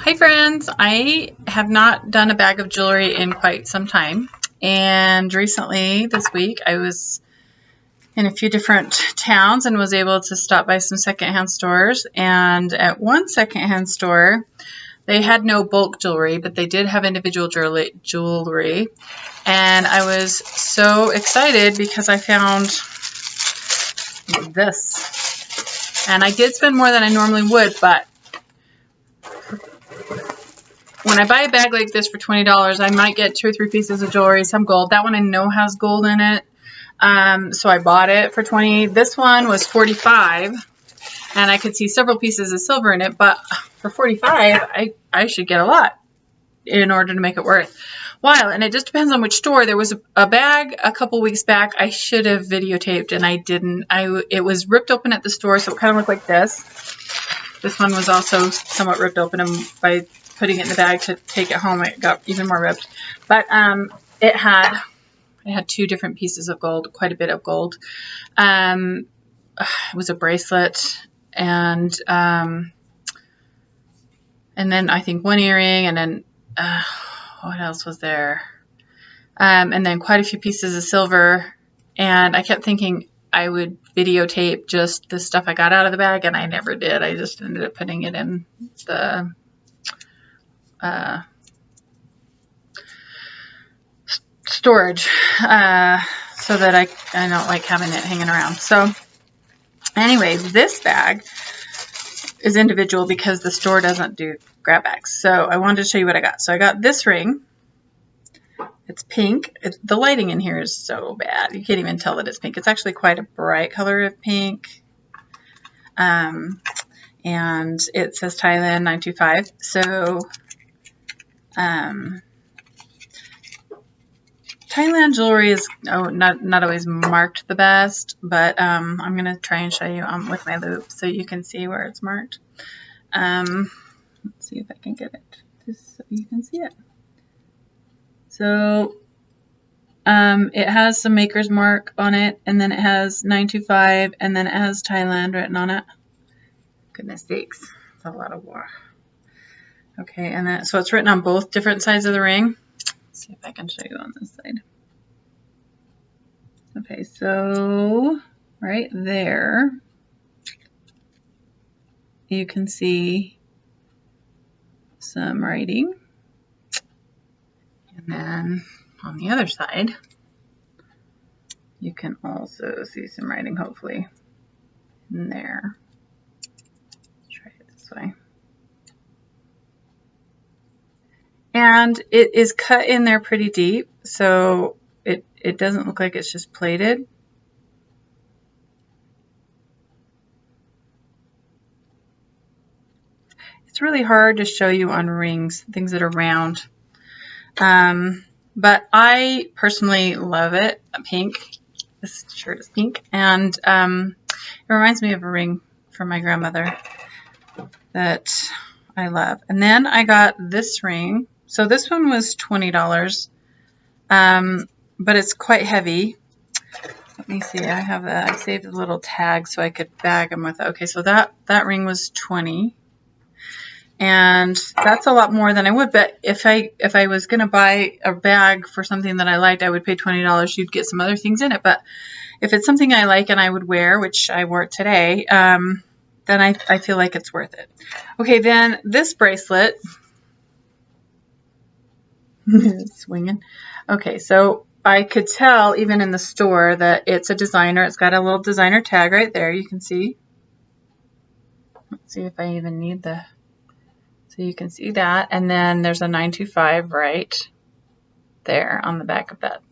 Hi friends, I have not done a bag of jewelry in quite some time, and recently this week I was in a few different towns and was able to stop by some secondhand stores, and at one secondhand store they had no bulk jewelry, but they did have individual jewelry, and I was so excited because I found this, and I did spend more than I normally would, but when I buy a bag like this for $20, I might get 2 or 3 pieces of jewelry, some gold. That one I know has gold in it, so I bought it for $20. This one was $45, and I could see several pieces of silver in it, but for $45, I should get a lot in order to make it worthwhile. And it just depends on which store. There was a bag a couple weeks back I should have videotaped, and I didn't. It was ripped open at the store, so it kind of looked like this. This one was also somewhat ripped open, and by putting it in the bag to take it home, it got even more ripped. But it had 2 different pieces of gold, quite a bit of gold. It was a bracelet, and then I think 1 earring, and then what else was there? And then quite a few pieces of silver. And I kept thinking I would videotape just the stuff I got out of the bag, and I never did. I just ended up putting it in the storage so that I don't like having it hanging around. So anyway, this bag is individual because the store doesn't do grab bags. So I wanted to show you what I got. So I got this ring. It's pink. The lighting in here is so bad. You can't even tell that it's pink. It's actually quite a bright color of pink. And it says Thailand 925. So Thailand jewelry is not always marked the best, but I'm going to try and show you with my loupe so you can see where it's marked. Let's see if I can get it just so you can see it. So it has some maker's mark on it, and then it has 925, and then it has Thailand written on it. Goodness sakes, it's a lot of war. Okay, and then so it's written on both different sides of the ring. Let's see if I can show you on this side. Okay, so right there, you can see some writing. And then on the other side, you can also see some writing, hopefully, in there. Let's try it this way. And it is cut in there pretty deep, so it doesn't look like it's just plated. It's really hard to show you on rings, things that are round. But I personally love it. Pink. This shirt is pink, and it reminds me of a ring from my grandmother that I love. And then I got this ring. So this one was $20, but it's quite heavy. Let me see. I saved a little tag so I could bag them with it. Okay, so that ring was $20, and that's a lot more than I would. But if I was gonna buy a bag for something that I liked, I would pay $20. You'd get some other things in it. But if it's something I like and I would wear, which I wore it today, then I feel like it's worth it. Okay, then this bracelet. Swinging. Okay, so I could tell even in the store that it's a designer. It's got a little designer tag right there. You can see. Let's see if I even need the. So you can see that, and then there's a 925 right there on the back of that.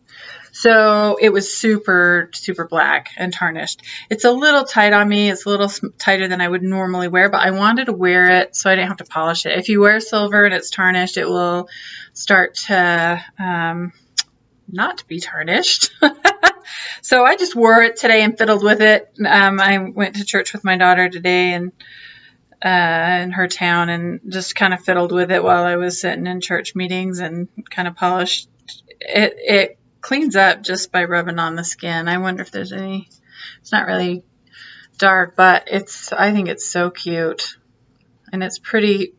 So it was super, super black and tarnished. It's a little tight on me. It's a little tighter than I would normally wear, but I wanted to wear it so I didn't have to polish it. If you wear silver and it's tarnished, it will start to not be tarnished. So I just wore it today and fiddled with it. I went to church with my daughter today and in her town, and just kind of fiddled with it while I was sitting in church meetings and kind of polished it. It cleans up just by rubbing on the skin. I wonder if there's any. It's not really dark, but I think it's so cute, and it's pretty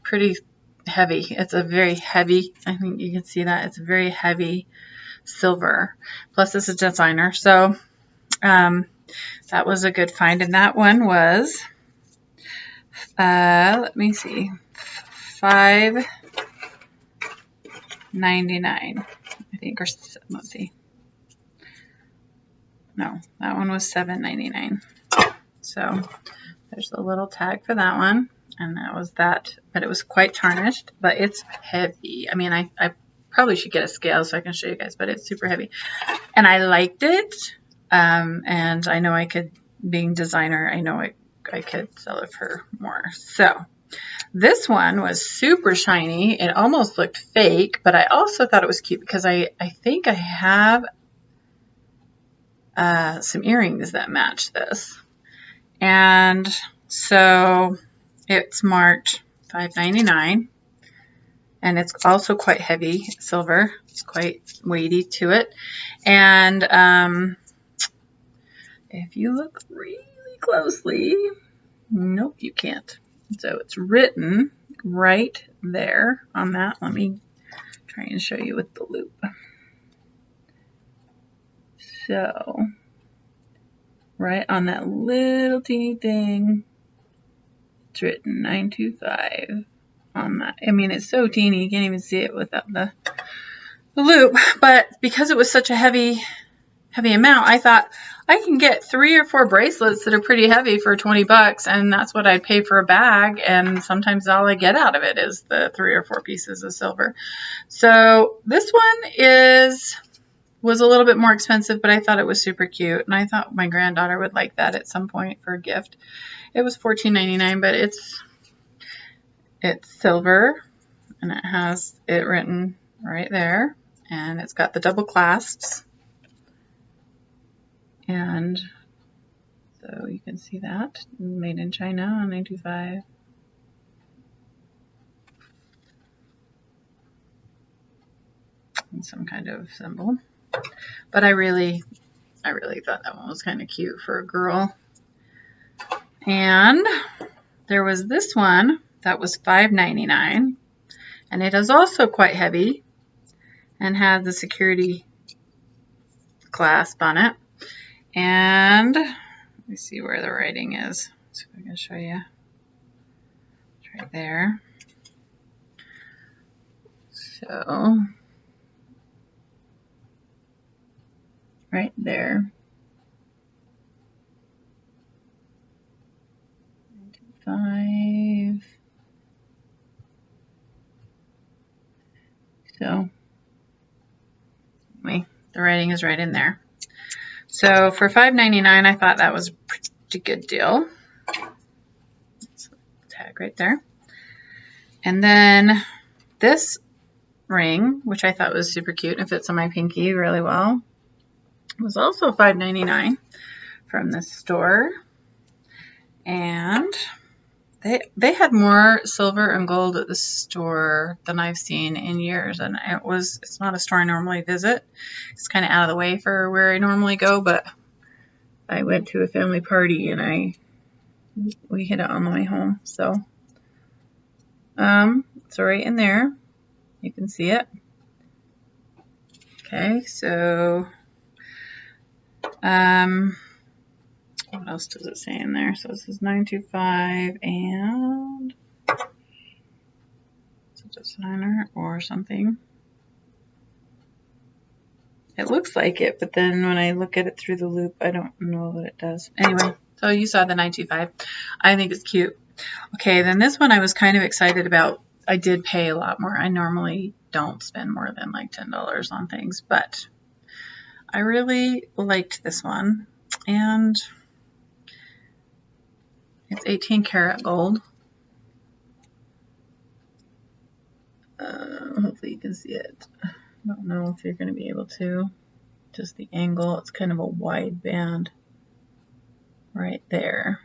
heavy. It's a very heavy, I think you can see that. It's a very heavy silver. Plus this is designer. So that was a good find. And that one was, let me see, $5.99, I think, or let's see. No, that one was $7.99. So there's a little tag for that one. And that was that, but it was quite tarnished, but it's heavy. I mean, I probably should get a scale so I can show you guys, but it's super heavy. And I liked it. And I know I could, being designer, I know I could sell it for more. So this one was super shiny. It almost looked fake, but I also thought it was cute because I think I have some earrings that match this. And so it's marked $5.99, and it's also quite heavy silver. It's quite weighty to it. And if you look really closely, nope, you can't. So it's written right there on that. Let me try and show you with the loop. So right on that little teeny thing, it's written 925 on that. I mean, it's so teeny, you can't even see it without the loop. But because it was such a heavy amount, I thought I can get 3 or 4 bracelets that are pretty heavy for 20 bucks, and that's what I'd pay for a bag. And sometimes all I get out of it is the 3 or 4 pieces of silver. So this one was a little bit more expensive, but I thought it was super cute, and I thought my granddaughter would like that at some point for a gift. It was $14.99, but it's silver, and it has it written right there, and it's got the double clasps, and so you can see that, made in China on 925. And some kind of symbol. But I really thought that one was kind of cute for a girl. And there was this one that was $5.99, and it is also quite heavy and had the security clasp on it. And let me see where the writing is. So I'm going to show you. It's right there. So right there. 5. So anyway, the writing is right in there. So for $5.99, I thought that was a pretty good deal. Tag right there. And then this ring, which I thought was super cute and fits on my pinky really well, was also $5.99 from this store. And they had more silver and gold at the store than I've seen in years, and it's not a store I normally visit. It's kind of out of the way for where I normally go, but I went to a family party and we hit it on the way home. So it's right in there. You can see it. Okay, so what else does it say in there? So this is 925, and it's a designer or something. It looks like it, but then when I look at it through the loop, I don't know that it does. Anyway, so you saw the 925. I think it's cute. Okay, then this one I was kind of excited about. I did pay a lot more. I normally don't spend more than like $10 on things, but I really liked this one. And it's 18 karat gold. Hopefully you can see it. I don't know if you're going to be able to. Just the angle. It's kind of a wide band right there.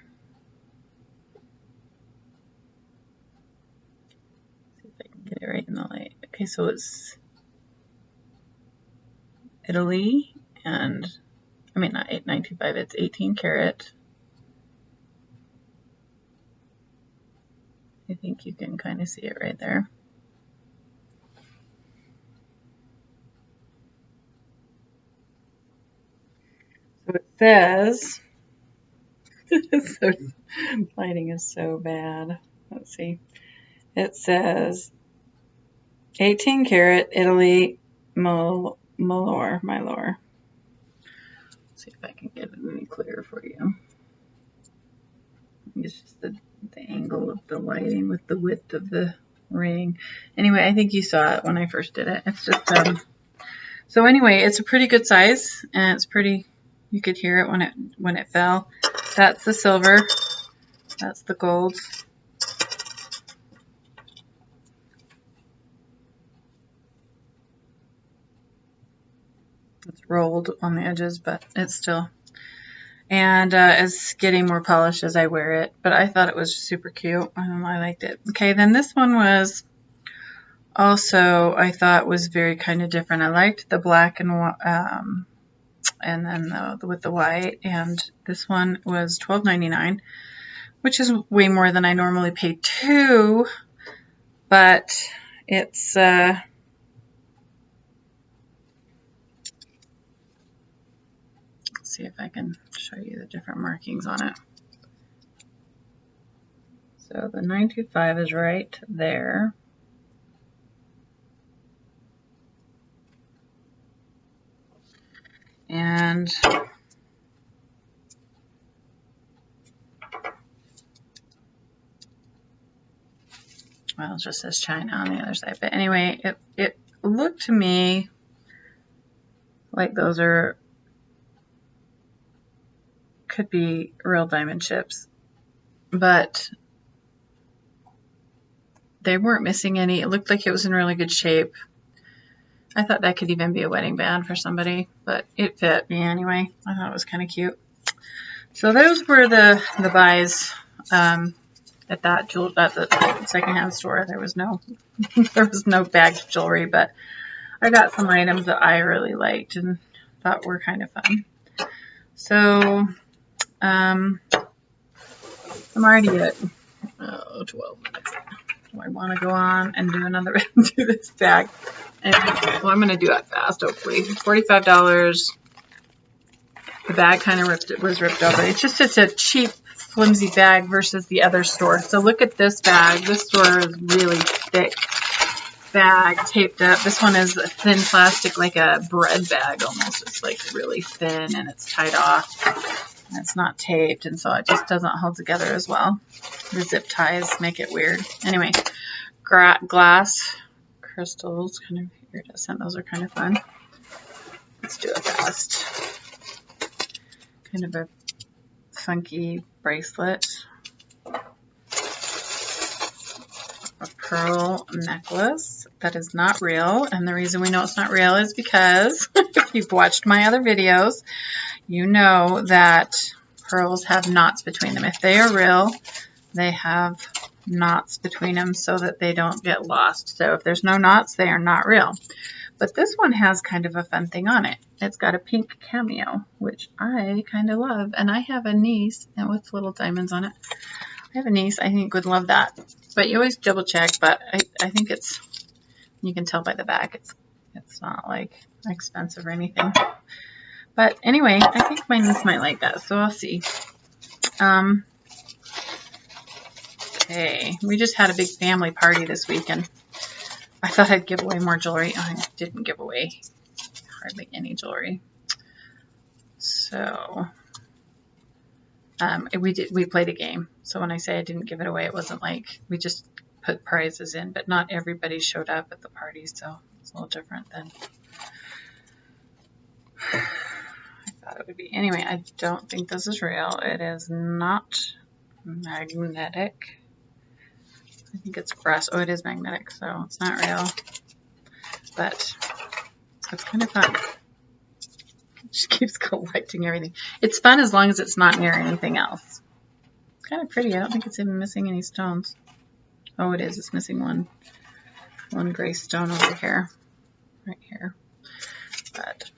See if I can get it right in the light. Okay, so it's Italy, and I mean not 925. It's 18 karat. I think you can kind of see it right there. it says, so, lighting is so bad. Let's see. It says 18 karat Italy Milor. Let's see if I can get it any clearer for you. It's just the angle of the lighting with the width of the ring. Anyway, I think you saw it when I first did it. It's just, so anyway, it's a pretty good size, and it's pretty, you could hear it when it fell. That's the silver. That's the gold. It's rolled on the edges, but it's still, and it's getting more polished as I wear it, but I thought it was super cute. I liked it. Okay, then this one was also, I thought was very kind of different. I liked the black and then with the white, and this one was $12.99, which is way more than I normally pay too, but it's let's see if I can show you the different markings on it. So the 925 is right there. And well, it just says China on the other side. But anyway, it looked to me like those could be real diamond chips, but they weren't missing any. It looked like it was in really good shape. I thought that could even be a wedding band for somebody, but it fit me anyway. I thought it was kind of cute. So those were the buys at the secondhand store. There was no bagged jewelry, but I got some items that I really liked and thought were kind of fun. So I'm already at 12 minutes. Do I want to go on and do another do this bag? And, well, I'm going to do it fast, hopefully. $45. The bag kind of was ripped over. It's a cheap, flimsy bag versus the other store. So look at this bag. This store is really thick bag, taped up. This one is a thin plastic, like a bread bag almost. It's like really thin and it's tied off. And it's not taped, and so it just doesn't hold together as well. The zip ties make it weird. Anyway, glass crystals, kind of iridescent. Those are kind of fun. Let's do it fast. Kind of a funky bracelet. A pearl necklace that is not real, and the reason we know it's not real is because if you've watched my other videos, you know that pearls have knots between them. If they are real, they have knots between them so that they don't get lost. So if there's no knots, they are not real. But this one has kind of a fun thing on it. It's got a pink cameo, which I kind of love, and I have a niece and with little diamonds on it. I have a niece I think would love that, but you always double check. But I think it's, you can tell by the back, it's not like expensive or anything. But anyway, I think my niece might like that, so I'll see. Okay, we just had a big family party this weekend. I thought I'd give away more jewelry. I didn't give away hardly any jewelry. So we played a game. So when I say I didn't give it away, it wasn't like we just put prizes in, but not everybody showed up at the party, so it's a little different than thought it would be. Anyway, I don't think this is real. It is not magnetic. I think it's brass. Oh, it is magnetic, so it's not real. But it's kind of fun. She keeps collecting everything. It's fun as long as it's not near anything else. It's kind of pretty. I don't think it's even missing any stones. Oh, it is. It's missing one gray stone over here. Right here. But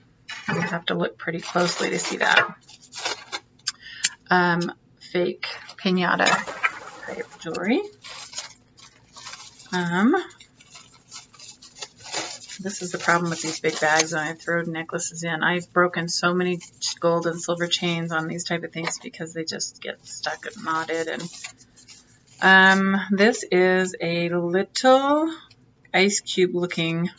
you have to look pretty closely to see that. Fake piñata type jewelry. this is the problem with these big bags when I throw necklaces in. I've broken so many gold and silver chains on these type of things because they just get stuck and knotted. And this is a little ice cube looking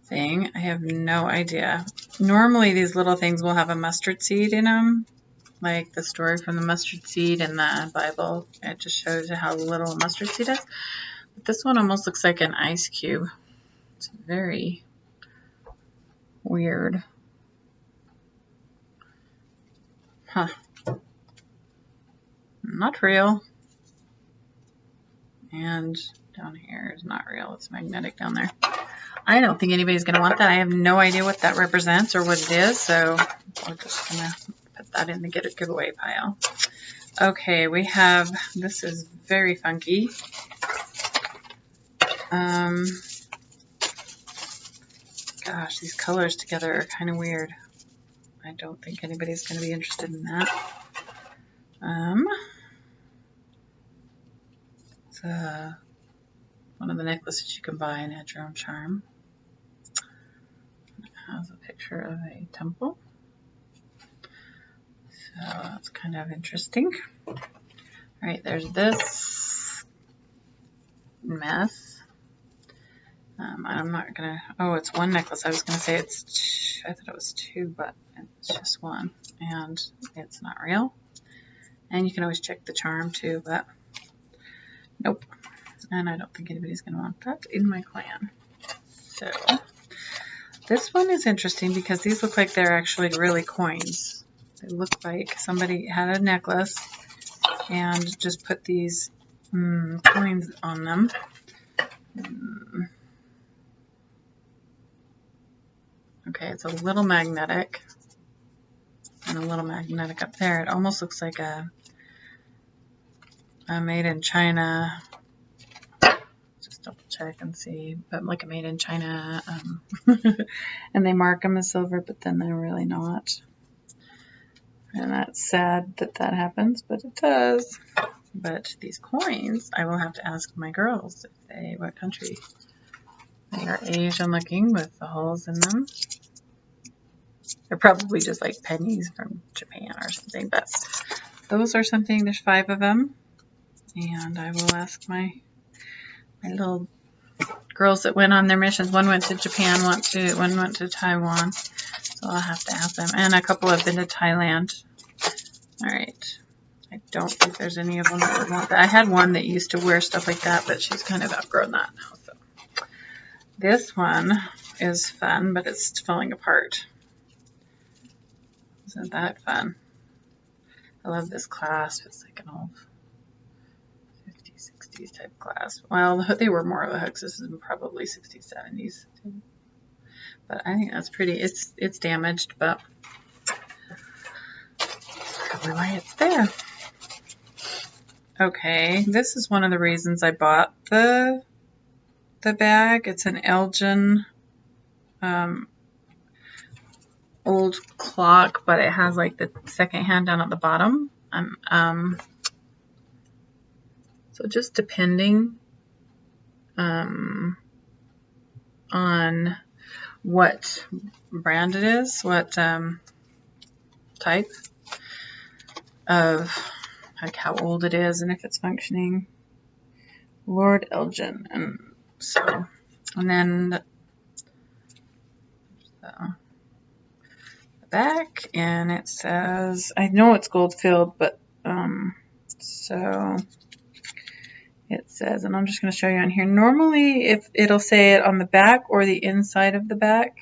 thing. I have no idea. Normally these little things will have a mustard seed in them, like the story from the mustard seed in the Bible. It just shows you how little a mustard seed is. But this one almost looks like an ice cube. It's very weird. Huh. Not real. And down here is not real. It's magnetic down there. I don't think anybody's going to want that. I have no idea what that represents or what it is, so we're just going to put that in the giveaway pile. Okay, we have, this is very funky. Gosh, these colors together are kind of weird. I don't think anybody's going to be interested in that. It's one of the necklaces you can buy in Add Your Own Charm. It has a picture of a temple. So that's kind of interesting. All right, there's this mess. I'm not gonna, oh, it's one necklace. I was gonna say it's, I thought it was two, but it's just one, and it's not real. And you can always check the charm too, but nope. And I don't think anybody's gonna want that in my clan. So this one is interesting because these look like they're actually really coins. They look like somebody had a necklace and just put these coins on them. Okay, it's a little magnetic and a little magnetic up there. It almost looks like a made in China. Just double check and see, but like a made in China. And they mark them as silver, but then they're really not. And that's sad that that happens, but it does. But these coins, I will have to ask my girls if they, what country. They are Asian looking with the holes in them. They're probably just like pennies from Japan or something, but those are something, there's 5 of them. And I will ask my little girls that went on their missions. One went to Japan, one went to Taiwan. So I'll have to ask them. And a couple have been to Thailand. All right. I don't think there's any of them that would want that. I had one that used to wear stuff like that, but she's kind of outgrown that now. So this one is fun, but it's falling apart. Isn't that fun? I love this clasp. It's like an old 50s, 60s type clasp. Well, they were more of the hooks. This is probably 60s, 70s. But I think that's pretty. It's damaged, but that's probably why it's there. Okay, this is one of the reasons I bought the bag. It's an Elgin old clock, but it has like the second hand down at the bottom. So just depending on what brand it is, what type of, like how old it is and if it's functioning. Lord Elgin. And so, and then the back, and it says, I know it's gold filled, but so it says, and I'm just going to show you on here. Normally, if it'll say it on the back or the inside of the back,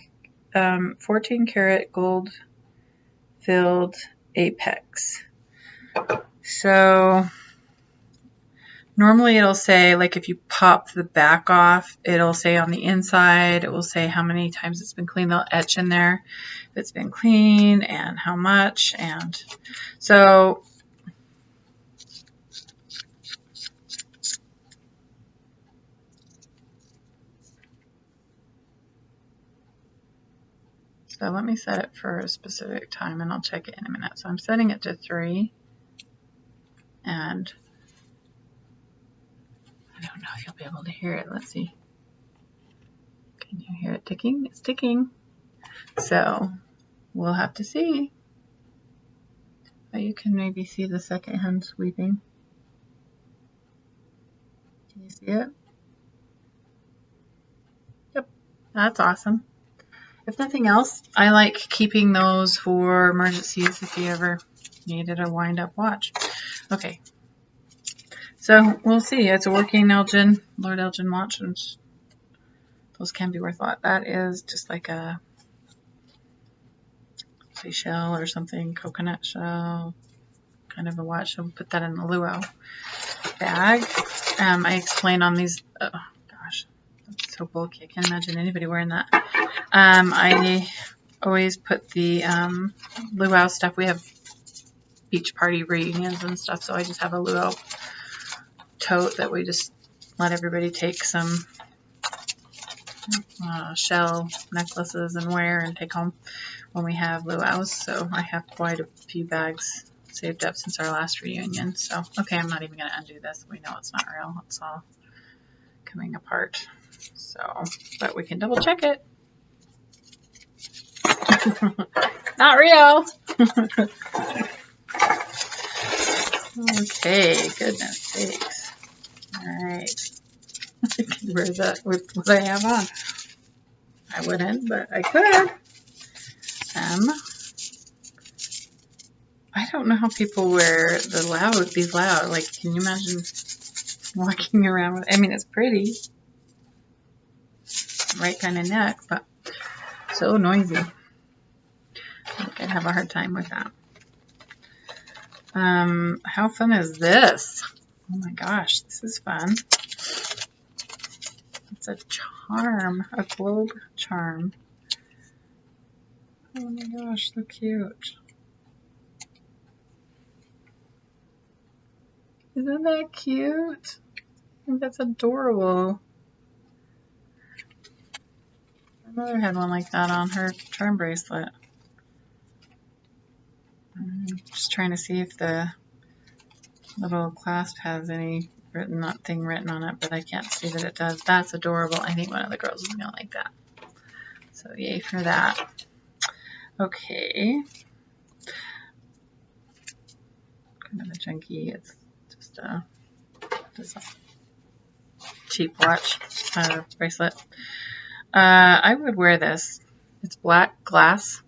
14 karat gold filled apex. So normally it'll say, like if you pop the back off, it'll say on the inside, it will say how many times it's been cleaned. They'll etch in there if it's been clean and how much. And so let me set it for a specific time and I'll check it in a minute. So I'm setting it to 3. And I don't know if you'll be able to hear it. Let's see. hear it ticking? It's ticking. So we'll have to see. But you can maybe see the second hen sweeping. Can you see it? Yep, that's awesome. If nothing else, I like keeping those for emergencies if you ever needed a wind-up watch. Okay, so we'll see. It's a working Elgin, Lord Elgin watch, and those can be worth a lot. That is just like a shell or something, coconut shell, kind of a watch. I'll put that in the luau bag. I explain on these, oh gosh, that's so bulky. I can't imagine anybody wearing that. I always put the luau stuff. We have beach party reunions and stuff, so I just have a luau tote that we just let everybody take some shell necklaces and wear and take home when we have luau's. So I have quite a few bags saved up since our last reunion. So, okay, I'm not even going to undo this. We know it's not real. It's all coming apart. So, but we can double check it. Not real. Okay, goodness sakes. All right. Where's that with what I have on? I wouldn't, but I could. I don't know how people wear these loud. Like, can you imagine walking around with? I mean, it's pretty, right kind of neck, but so noisy. I think I'd have a hard time with that. How fun is this? Oh my gosh, this is fun. It's a charm, a globe charm. Oh my gosh, so cute. Isn't that cute? I think that's adorable. My mother had one like that on her charm bracelet. I'm just trying to see if the little clasp has any thing written on it, but I can't see that it does. That's adorable. I think one of the girls is going to like that. So yay for that. Okay. Kind of a junky. It's just a cheap watch bracelet. I would wear this. It's black glass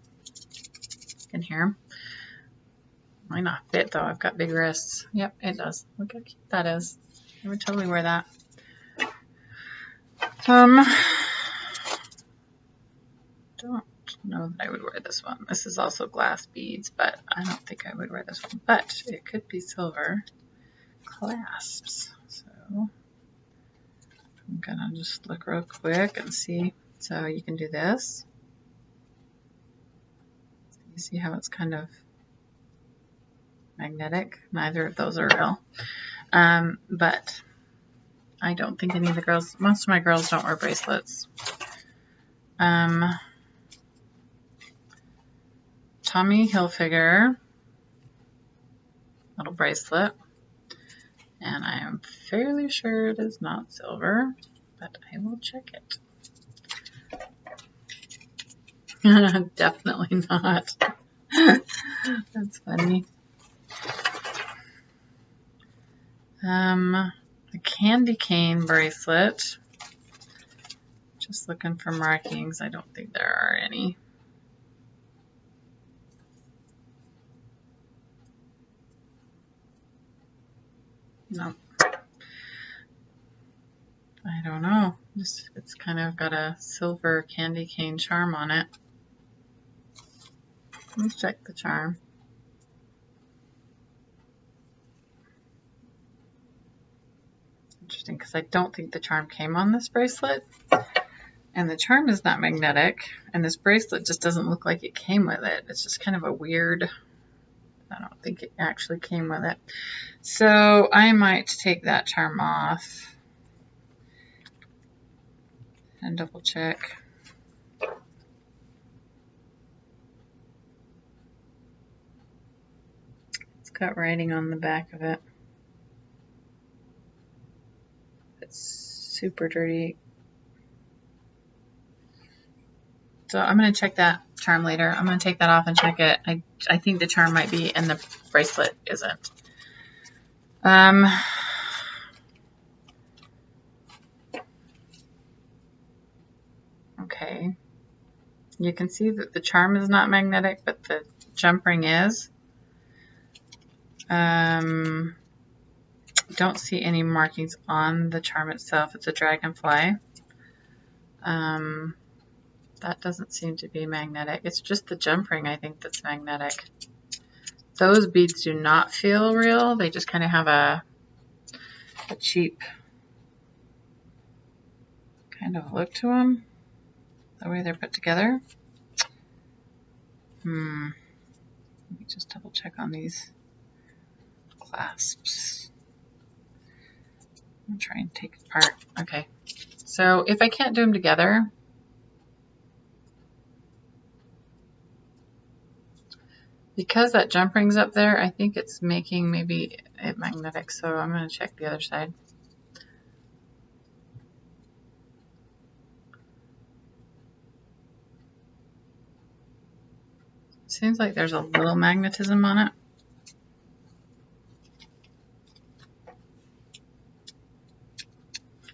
in here. Might not fit though. I've got big wrists. Yep, it does. Look how cute that is. I would totally wear that. Don't know that I would wear this one. This is also glass beads, but I don't think I would wear this one. But it could be silver clasps. So I'm gonna just look real quick and see. So you can do this. You see how it's kind of magnetic? Neither of those are real. But I don't think any of the girls, most of my girls don't wear bracelets. Tommy Hilfiger little bracelet. And I am fairly sure it is not silver, but I will check it. Definitely not. That's funny. A candy cane bracelet. Just looking for markings. I don't think there are any. No. I don't know. It's kind of got a silver candy cane charm on it. Let's check the charm. Interesting, because I don't think the charm came on this bracelet. And the charm is not magnetic. And this bracelet just doesn't look like it came with it. It's just kind of a weird... I don't think it actually came with it. So I might take that charm off and double check. It's got writing on the back of it. It's super dirty. So I'm going to check that charm later. I'm going to take that off and check it. I think the charm might be and the bracelet isn't. Okay. You can see that the charm is not magnetic, but the jump ring is. Don't see any markings on the charm itself. It's a dragonfly. That doesn't seem to be magnetic. It's just the jump ring, I think, that's magnetic. Those beads do not feel real. They just kind of have a cheap kind of look to them, the way they're put together. Let me just double check on these clasps. I'm trying to take it apart. Okay, so if I can't do them together, because that jump ring's up there, I think it's making maybe it magnetic, so I'm going to check the other side. Seems like there's a little magnetism on it.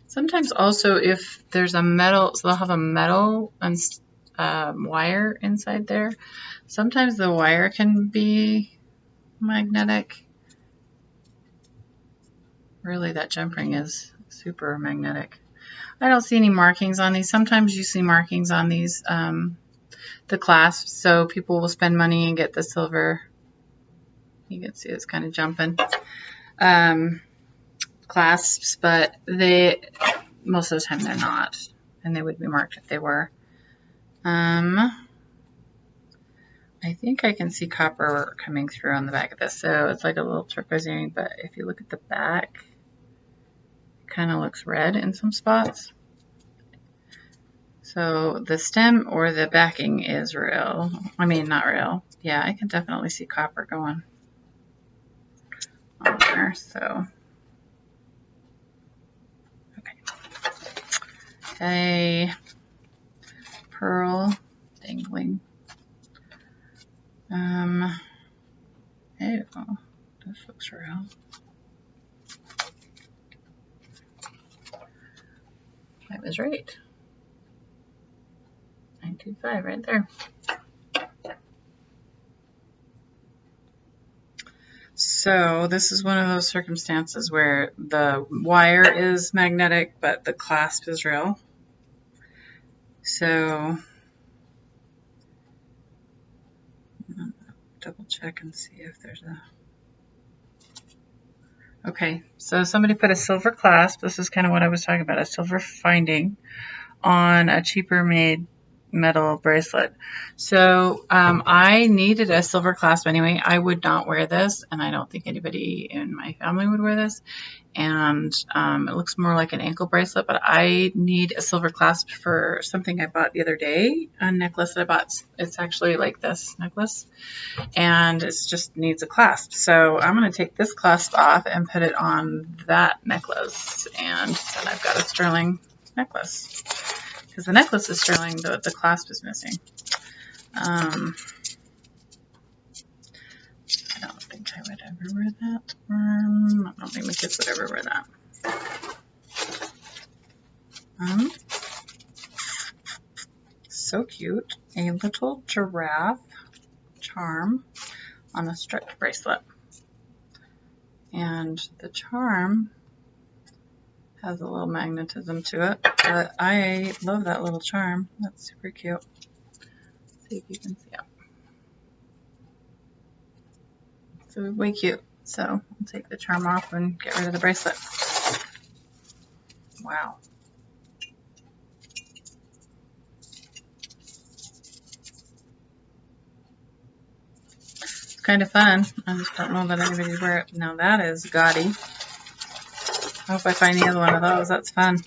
Sometimes also if there's a metal, so they'll have a metal and wire inside there. Sometimes the wire can be magnetic. Really, that jump ring is super magnetic. I don't see any markings on these. Sometimes you see markings on these, the clasps, so people will spend money and get the silver. You can see it's kind of jumping. Clasps, but they, most of the time they're not, and they would be marked if they were. I think I can see copper coming through on the back of this, so it's like a little turquoise earring, but if you look at the back, it kind of looks red in some spots. So the stem or the backing is real. I mean, not real. Yeah, I can definitely see copper going on there, so. A pearl dangling. Oh, this looks real. I was right. 925 right there. So this is one of those circumstances where the wire is magnetic, but the clasp is real. So double check and see if there's a... Okay, so somebody put a silver clasp. This is kind of what I was talking about, a silver finding on a cheaper made metal bracelet. So I needed a silver clasp anyway. I would not wear this, and I don't think anybody in my family would wear this. And it looks more like an ankle bracelet, but I need a silver clasp for something I bought the other day, a necklace that I bought. It's actually like this necklace, and it just needs a clasp. So I'm going to take this clasp off and put it on that necklace, and then I've got a sterling necklace. Because the necklace is sterling, the clasp is missing. I don't think I would ever wear that. I don't think my kids would ever wear that. So cute. A little giraffe charm on a stretch bracelet. And the charm has a little magnetism to it, but I love that little charm. That's super cute. Let's see if you can see it. So way cute. So I'll take the charm off and get rid of the bracelet. Wow. It's kind of fun. I just don't know that anybody wear it. Now that is gaudy. I hope I find the other one of those. That's fun.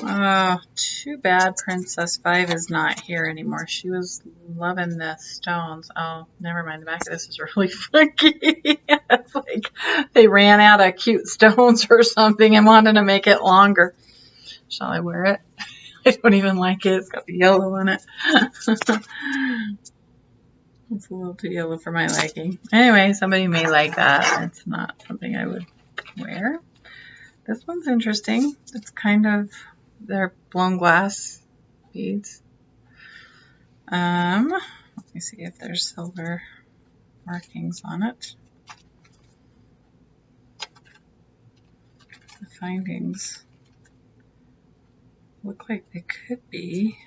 Oh, too bad Princess 5 is not here anymore. She was loving the stones. Oh, never mind. The back of this is really funky. It's like they ran out of cute stones or something and wanted to make it longer. Shall I wear it? I don't even like it. It's got the yellow in it. It's a little too yellow for my liking. Anyway, somebody may like that. It's not something I would wear. This one's interesting. It's kind of, they're blown glass beads. Let me see if there's silver markings on it. The findings look like they could be.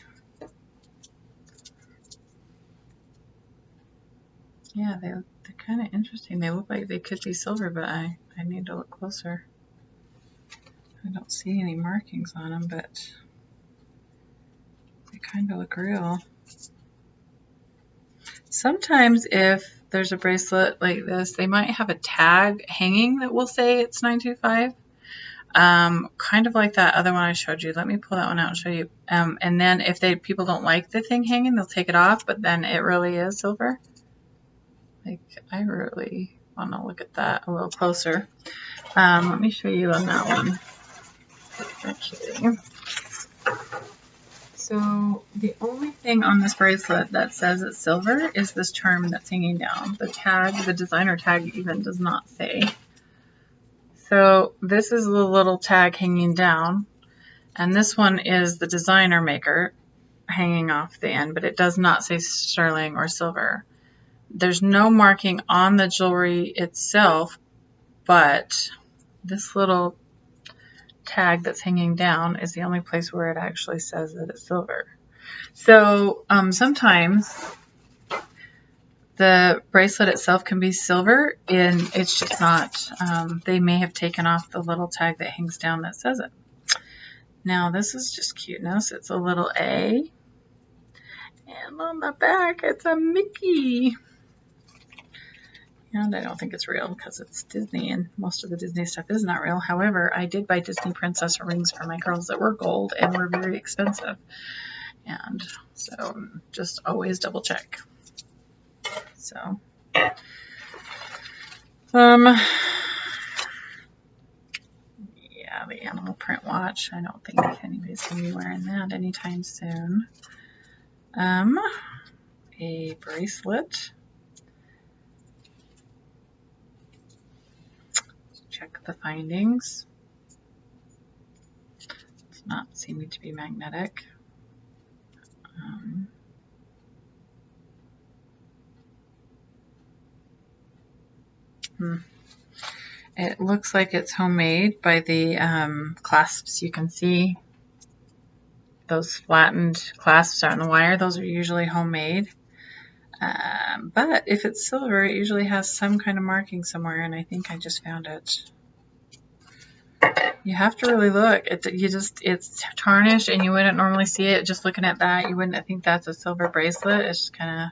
Yeah, they're kind of interesting. They look like they could be silver, but I need to look closer. I don't see any markings on them, but they kind of look real. Sometimes if there's a bracelet like this, they might have a tag hanging that will say it's 925. Kind of like that other one I showed you. Let me pull that one out and show you. And then if people don't like the thing hanging, they'll take it off, but then it really is silver. Like, I really want to look at that a little closer. Let me show you on that one. Actually. So the only thing on this bracelet that says it's silver is this charm that's hanging down. The tag, the designer tag even does not say. So this is the little tag hanging down, and this one is the designer maker hanging off the end, but it does not say sterling or silver. There's no marking on the jewelry itself, but this little tag that's hanging down is the only place where it actually says that it's silver. So sometimes the bracelet itself can be silver, and it's just not. They may have taken off the little tag that hangs down that says it. Now this is just cuteness. It's a little A, and on the back it's a Mickey. And I don't think it's real because it's Disney, and most of the Disney stuff is not real. However, I did buy Disney princess rings for my girls that were gold and were very expensive. And so just always double check. So, yeah, the animal print watch. I don't think anybody's going to be wearing that anytime soon. A bracelet. Check the findings. It's not seeming to be magnetic. It looks like it's homemade by the clasps. You can see those flattened clasps on the wire. Those are usually homemade. But if it's silver, it usually has some kind of marking somewhere, and I think I just found it. You have to really look. It's tarnished, and you wouldn't normally see it just looking at that. You wouldn't think that's a silver bracelet. It's just kind of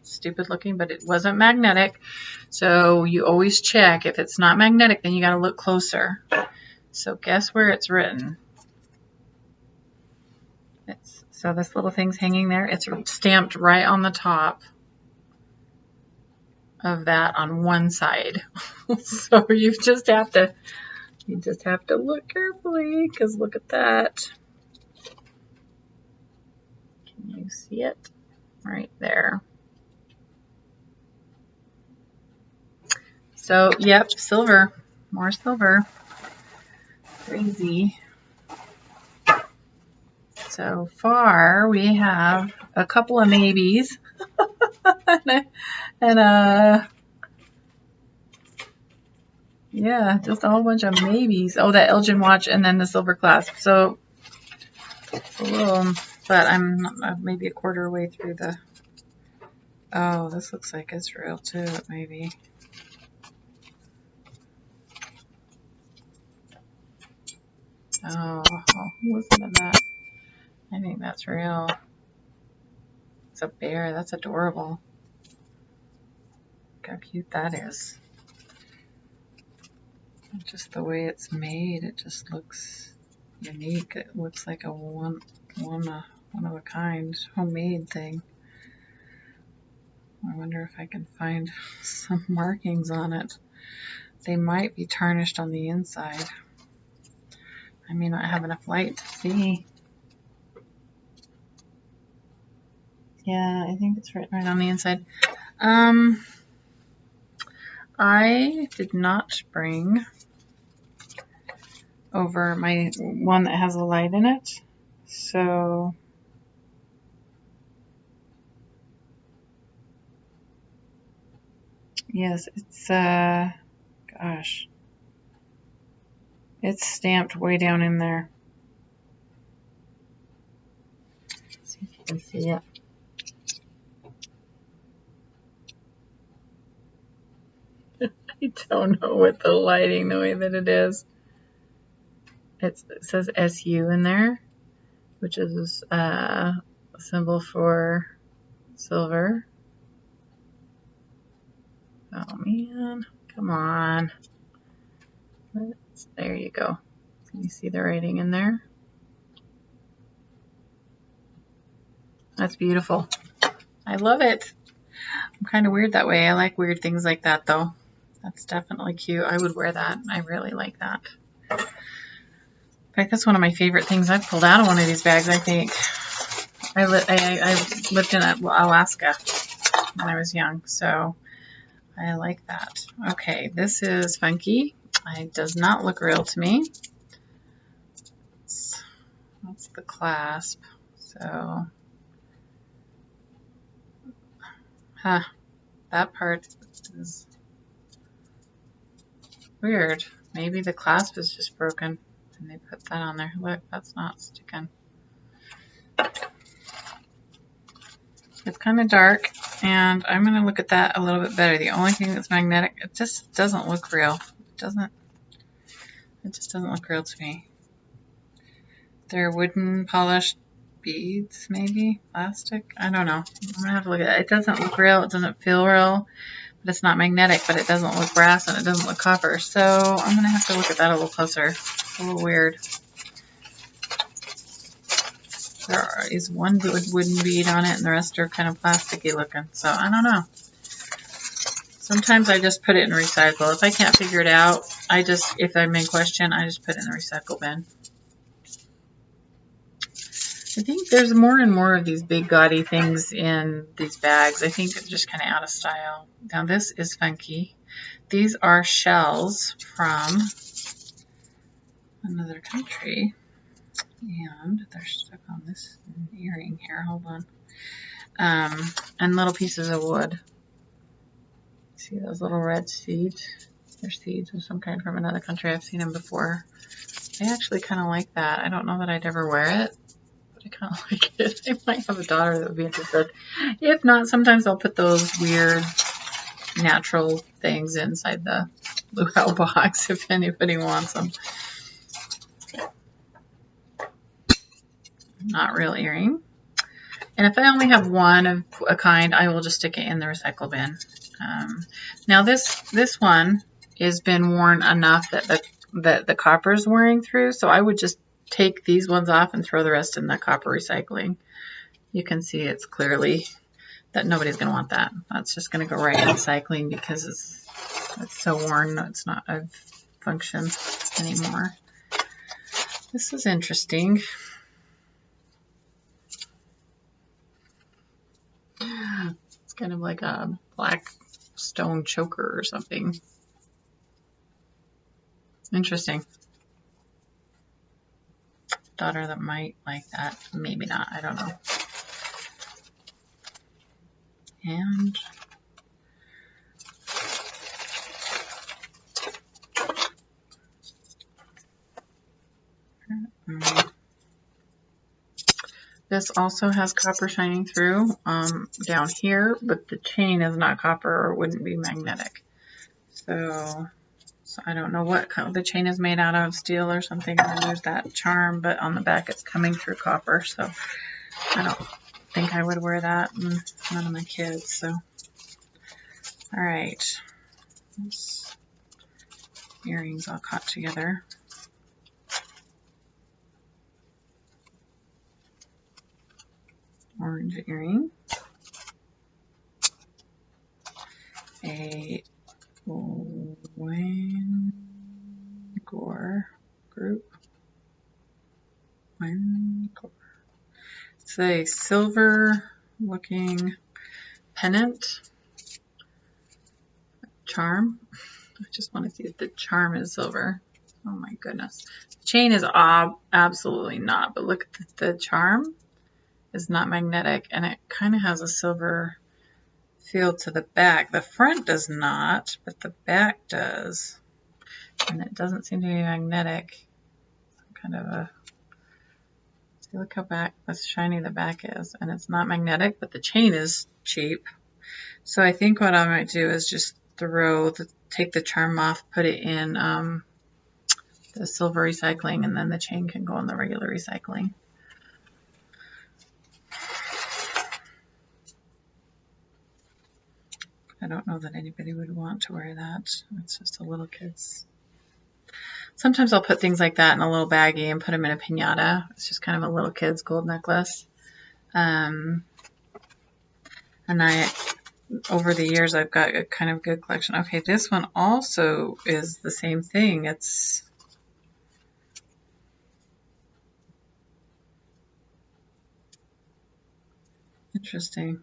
stupid looking, but it wasn't magnetic. So you always check. If it's not magnetic, then you got to look closer. So guess where it's written? So this little thing's hanging there. It's stamped right on the top of that on one side. So you just have to look carefully, because look at that. Can you see it? Right there. So, yep, silver. More silver. Crazy. So far, we have a couple of maybes yeah, just a whole bunch of maybes. Oh, that Elgin watch and then the silver clasp. So it's a little, but I'm maybe a quarter way through the. Oh, this looks like it's real too, maybe. Oh, listen to that. I think that's real. It's a bear. That's adorable. Look how cute that is. Just the way it's made, it just looks unique. It looks like a one of a kind homemade thing. I wonder if I can find some markings on it. They might be tarnished on the inside. I may not have enough light to see. Yeah, I think it's right on the inside. I did not bring over my one that has a light in it. So yes, it's gosh. It's stamped way down in there. Let's see if you can see it. I don't know with the lighting the way that it is. It says SU in there, which is a symbol for silver. Oh man, come on. There you go. Can you see the writing in there? That's beautiful. I love it. I'm kind of weird that way. I like weird things like that though. That's definitely cute. I would wear that. I really like that. In fact, that's one of my favorite things I've pulled out of one of these bags, I think. I lived in Alaska when I was young, so I like that. Okay, this is funky. It does not look real to me. That's the clasp. So, that part is weird. Maybe the clasp is just broken and they put that on there. Look, that's not sticking. It's kind of dark, and I'm going to look at that a little bit better. The only thing that's magnetic, it just doesn't look real. It just doesn't look real to me. They're wooden polished beads, maybe plastic. I don't know. I'm going to have to look at it. It doesn't look real. It doesn't feel real, but it's not magnetic, but it doesn't look brass and it doesn't look copper. So I'm going to have to look at that a little closer. It's a little weird. There is one wooden bead on it, and the rest are kind of plasticky looking. So I don't know. Sometimes I just put it in recycle. If I can't figure it out, if I'm in question, I just put it in the recycle bin. I think there's more and more of these big gaudy things in these bags. I think they're just kind of out of style. Now this is funky. These are shells from another country. And they're stuck on this earring here. Hold on. And little pieces of wood. See those little red seeds? They're seeds of some kind from another country. I've seen them before. I actually kind of like that. I don't know that I'd ever wear it, but I kind of like it. I might have a daughter that would be interested. If not, sometimes I'll put those weird natural things inside the luau box if anybody wants them. Not real earring. And if I only have one of a kind, I will just stick it in the recycle bin. Now this one has been worn enough that the copper is wearing through, so I would just take these ones off and throw the rest in the copper recycling. You can see it's clearly that nobody's going to want that. That's just going to go right in recycling because it's so worn, it's not of function anymore. This is interesting. It's kind of like a black stone choker or something. Interesting. Daughter that might like that. Maybe not. I don't know. And this also has copper shining through down here, but the chain is not copper or wouldn't be magnetic. So I don't know what the chain is made out of, steel or something. And there's that charm, but on the back it's coming through copper. So I don't think I would wear that, and none of my kids. So all right, this earrings all caught together. Orange earring, a Wangor group. Wangor. It's a silver looking pendant charm. I just want to see if the charm is silver. Oh my goodness. The chain is absolutely not, but look at the charm is not magnetic, and it kind of has a silver feel to the back. The front does not, but the back does. And it doesn't seem to be magnetic. Kind of a, see, look how shiny the back is. And it's not magnetic, but the chain is cheap. So I think what I might do is just take the charm off, put it in the silver recycling, and then the chain can go in the regular recycling. I don't know that anybody would want to wear that. It's just a little kid's. Sometimes I'll put things like that in a little baggie and put them in a piñata. It's just kind of a little kid's gold necklace. And over the years, I've got a kind of good collection. Okay, this one also is the same thing. It's interesting.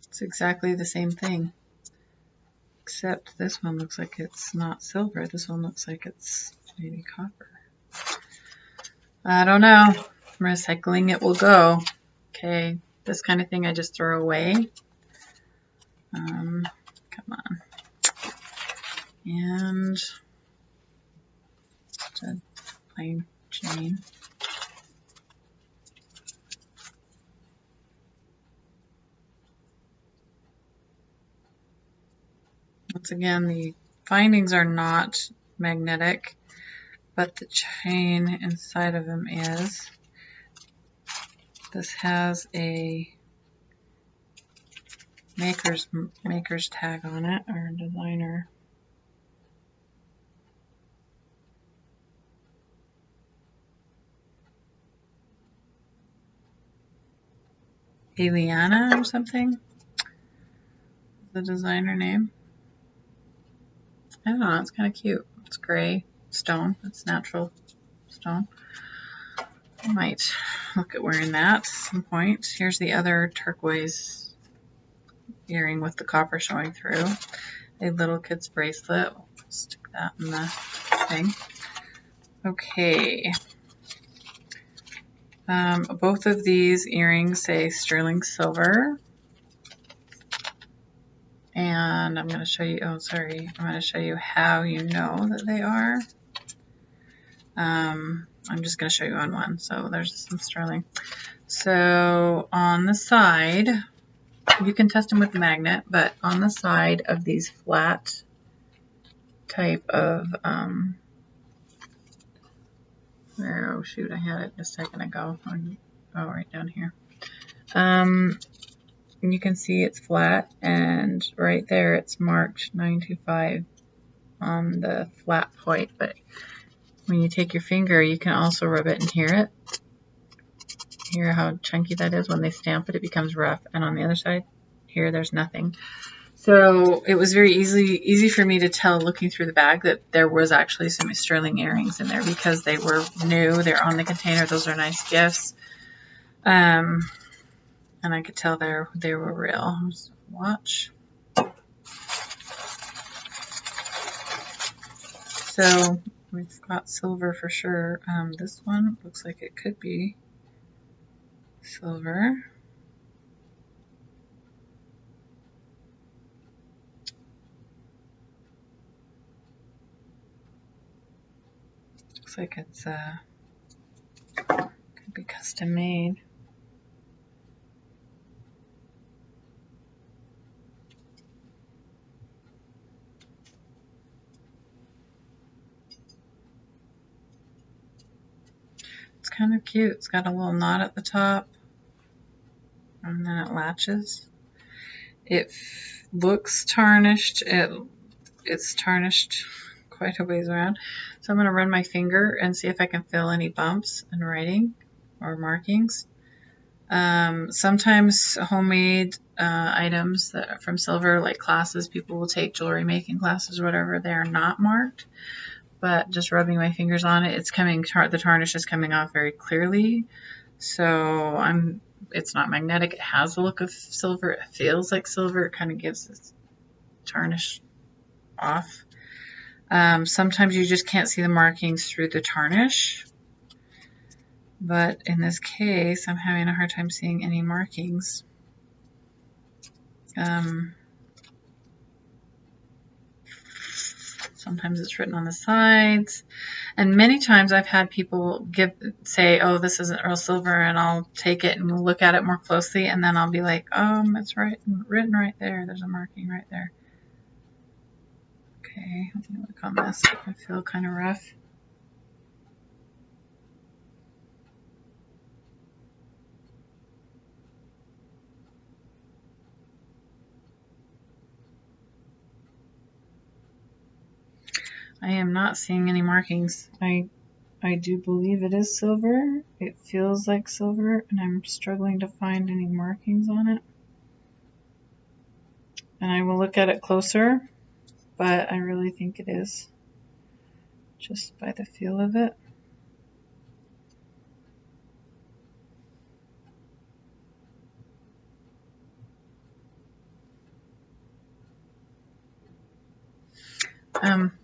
It's exactly the same thing. Except this one looks like it's not silver. This one looks like it's maybe copper. I don't know. Recycling it will go. Okay, this kind of thing I just throw away. Come on. And just a plain chain. Once again, the findings are not magnetic, but the chain inside of them is. This has a maker's tag on it, or designer. Eliana or something? The designer name. I don't know, it's kind of cute. It's gray stone. It's natural stone. I might look at wearing that at some point. Here's the other turquoise earring with the copper showing through. A little kid's bracelet. We'll stick that in the thing. Okay. Both of these earrings say sterling silver. And I'm going to show you, I'm going to show you how you know that they are. I'm just going to show you on one. So there's some sterling. So on the side, you can test them with the magnet, but on the side of these flat type of, oh shoot, I had it just a second ago. Oh, right down here. And you can see it's flat, and right there it's marked 925 on the flat point, but when you take your finger, you can also rub it and hear it. Hear how chunky that is? When they stamp it, it becomes rough, and on the other side, here there's nothing. So it was very easy for me to tell looking through the bag that there was actually some sterling earrings in there because they were new, they're on the container, those are nice gifts. And I could tell they were real. Watch. So we've got silver for sure. This one looks like it could be silver. Looks like it's could be custom made. It's kind of cute. It's got a little knot at the top, and then it latches. It looks tarnished. It's tarnished quite a ways around. So I'm going to run my finger and see if I can fill any bumps in writing or markings. Sometimes homemade items that are from silver, like classes, people will take jewelry making classes or whatever, they're not marked. But just rubbing my fingers on it, it's coming. The tarnish is coming off very clearly. So I'm it's not magnetic. It has the look of silver. It feels like silver. It kind of gives this tarnish off. Sometimes you just can't see the markings through the tarnish. But in this case, I'm having a hard time seeing any markings. Sometimes it's written on the sides. And many times I've had people say, oh, this isn't real silver, and I'll take it and look at it more closely, and then I'll be like, it's written right there. There's a marking right there. Okay, let me look on this. I feel kind of rough. I am not seeing any markings. I do believe it is silver. It feels like silver, and I'm struggling to find any markings on it. And I will look at it closer, but I really think it is, just by the feel of it.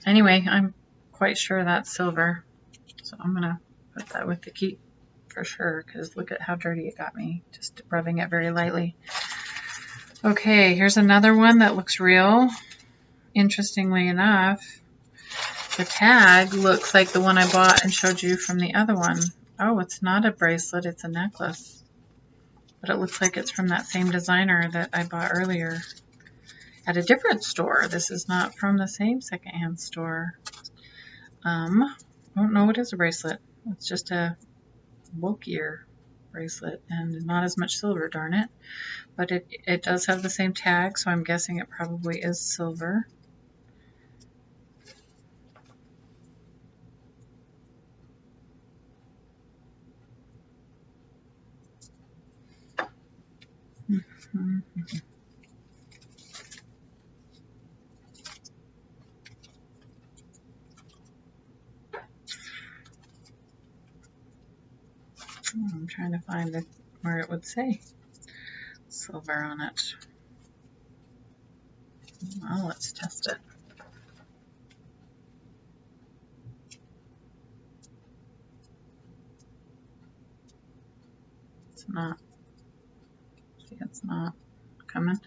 Anyway, I'm quite sure that's silver. So I'm going to put that with the keep for sure, because look at how dirty it got me, just rubbing it very lightly. Okay, here's another one that looks real. Interestingly enough, the tag looks like the one I bought and showed you from the other one. Oh, it's not a bracelet, it's a necklace. But it looks like it's from that same designer that I bought earlier at a different store. This is not from the same secondhand store. I don't know, it is a bracelet. It's just a bulkier bracelet and not as much silver, darn it. But it does have the same tag, so I'm guessing it probably is silver. I'm trying to find where it would say silver on it. Well, let's test it. It's not. See, it's not coming.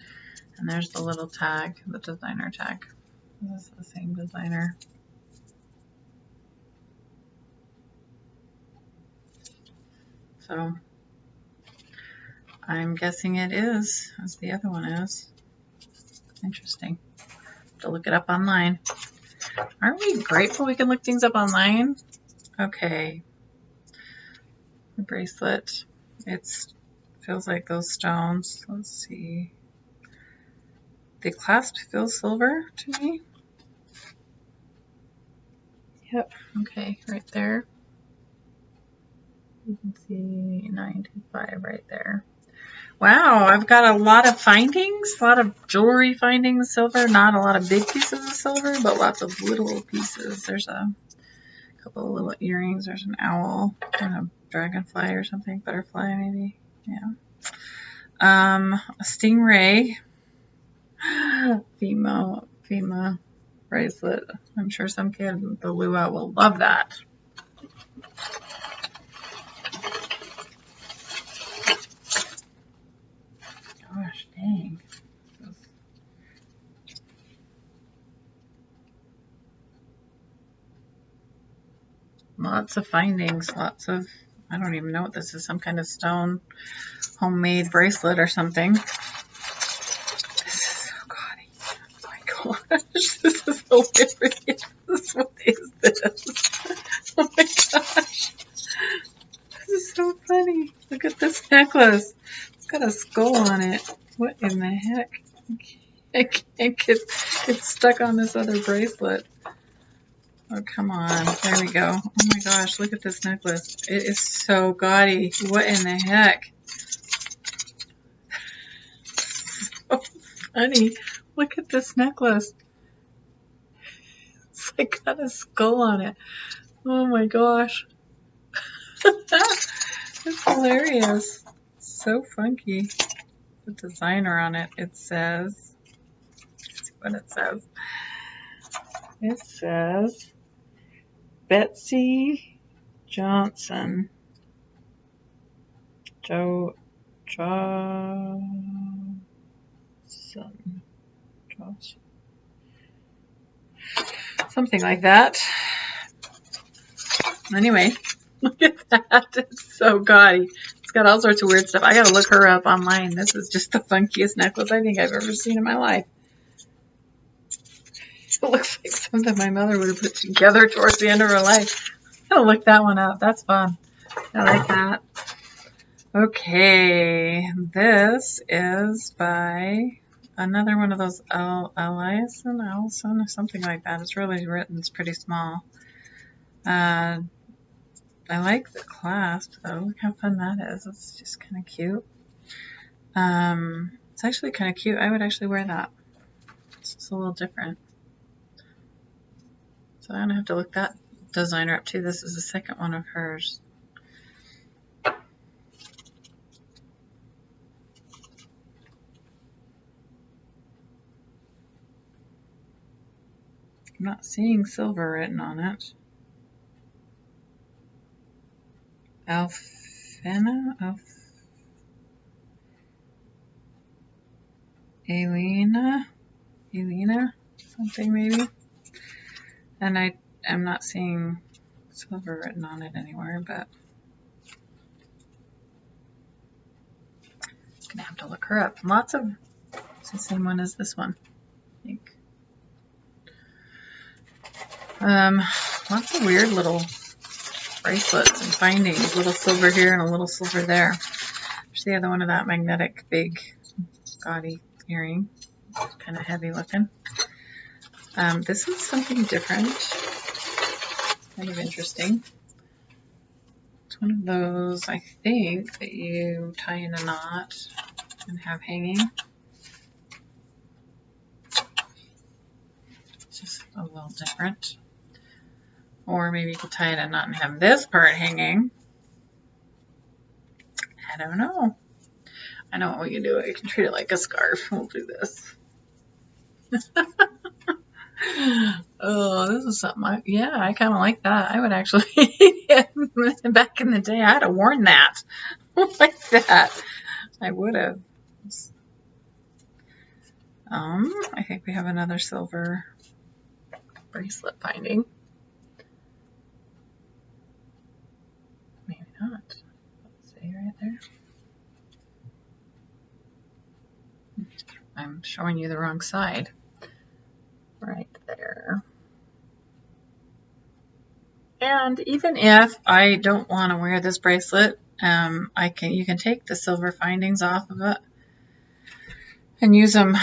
And there's the little tag, the designer tag. This is the same designer. So I'm guessing it is, as the other one is. Interesting. Have to look it up online. Aren't we grateful we can look things up online? Okay. The bracelet. It feels like those stones. Let's see. The clasp feels silver to me. Yep. Okay, right there. You can see 925 right there. Wow, I've got a lot of findings, a lot of jewelry findings, silver, not a lot of big pieces of silver, but lots of little pieces. There's a couple of little earrings. There's an owl and a dragonfly or something, butterfly maybe. Yeah. A stingray. FEMA bracelet. I'm sure some kid in the luau will love that. Gosh dang. Lots of findings, lots of, I don't even know what this is, some kind of stone homemade bracelet or something. This is so gaudy. Oh my gosh, this is hilarious. What is this? Oh my gosh. This is so funny. Look at this necklace. It's got a skull on it. What in the heck? I can't get it stuck on this other bracelet. Oh, come on. There we go. Oh my gosh, look at this necklace. It is so gaudy. What in the heck? So funny. Look at this necklace. It's like got a skull on it. Oh my gosh. It's hilarious. So so funky. The designer on it, it says, let's see what it says. It says Betsy Johnson. Johnson. Something like that. Anyway, look at that. It's so gaudy. It's got all sorts of weird stuff. I gotta look her up online. This is just the funkiest necklace I think I've ever seen in my life. It looks like something my mother would have put together towards the end of her life. I'm gonna look that one up. That's fun. I like that. Okay, this is by another one of those Allison, or something like that. It's really written. It's pretty small. I like the clasp though. Look how fun that is. It's just kind of cute. It's actually kind of cute. I would actually wear that. It's just a little different. So I'm gonna have to look that designer up too. This is the second one of hers. I'm not seeing silver written on it. Elena, something maybe. And I'm not seeing silver written on it anywhere, but I'm gonna have to look her up. It's the same one as this one, I think. Lots of weird little bracelets and findings. A little silver here and a little silver there. There's the other one of that magnetic big gaudy earring. It's kind of heavy looking. This is something different. Kind of interesting. It's one of those, I think, that you tie in a knot and have hanging. It's just a little different. Or maybe you could tie in a knot and have this part hanging. I don't know. I know what we can do. We can treat it like a scarf. We'll do this. Oh, this is something. I kind of like that. I would actually, back in the day, I'd have worn that like that. I would have. I think we have another silver bracelet finding. Maybe not. Let's see right there. I'm showing you the wrong side. Right there. And even if I don't want to wear this bracelet, you can take the silver findings off of it and use them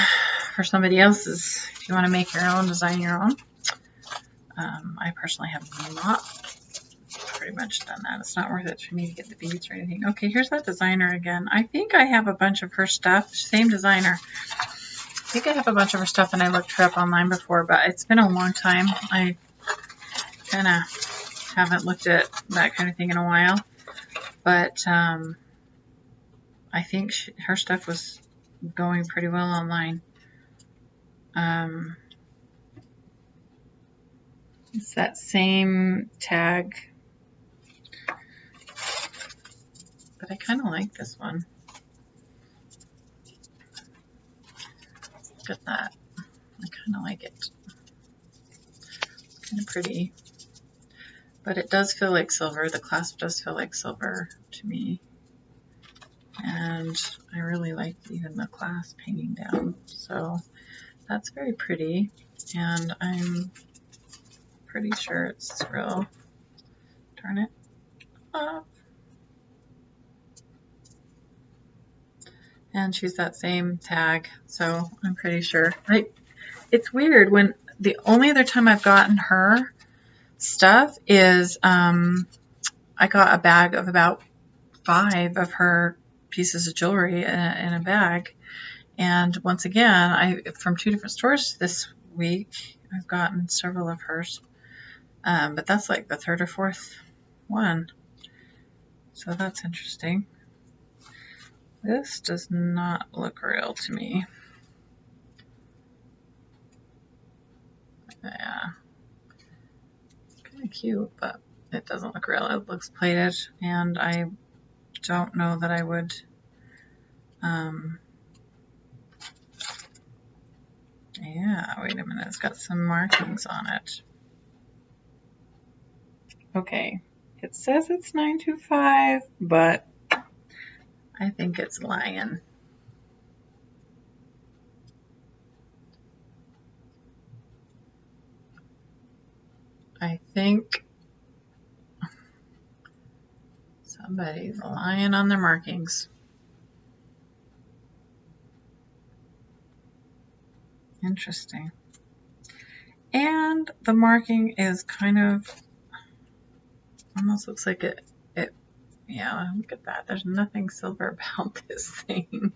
for somebody else's if you want to make your own, design your own. I personally have not pretty much done that. It's not worth it for me to get the beads or anything. Okay, here's that designer again. I think I have a bunch of her stuff. Same designer. I think I have a bunch of her stuff and I looked her up online before, but it's been a long time. I kind of haven't looked at that kind of thing in a while. But I think her stuff was going pretty well online. It's that same tag. But I kind of like this one. Look at that. I kind of like it. It's kind of pretty. But it does feel like silver. The clasp does feel like silver to me. And I really like even the clasp hanging down. So that's very pretty. And I'm pretty sure it's real. Turn it off. And she's that same tag, so I'm pretty sure. It's weird when the only other time I've gotten her stuff is I got a bag of about 5 of her pieces of jewelry in a bag. And once again, from 2 different stores this week, I've gotten several of hers. But that's like the 3rd or 4th one. So that's interesting. This does not look real to me. Yeah, kind of cute, but it doesn't look real. It looks plated, and I don't know that I would yeah, wait a minute, it's got some markings on it. Okay, it says it's 925, but I think it's lying. I think somebody's lying on their markings. Interesting. And the marking is kind of, almost looks like it, yeah, look at that. There's nothing silver about this thing.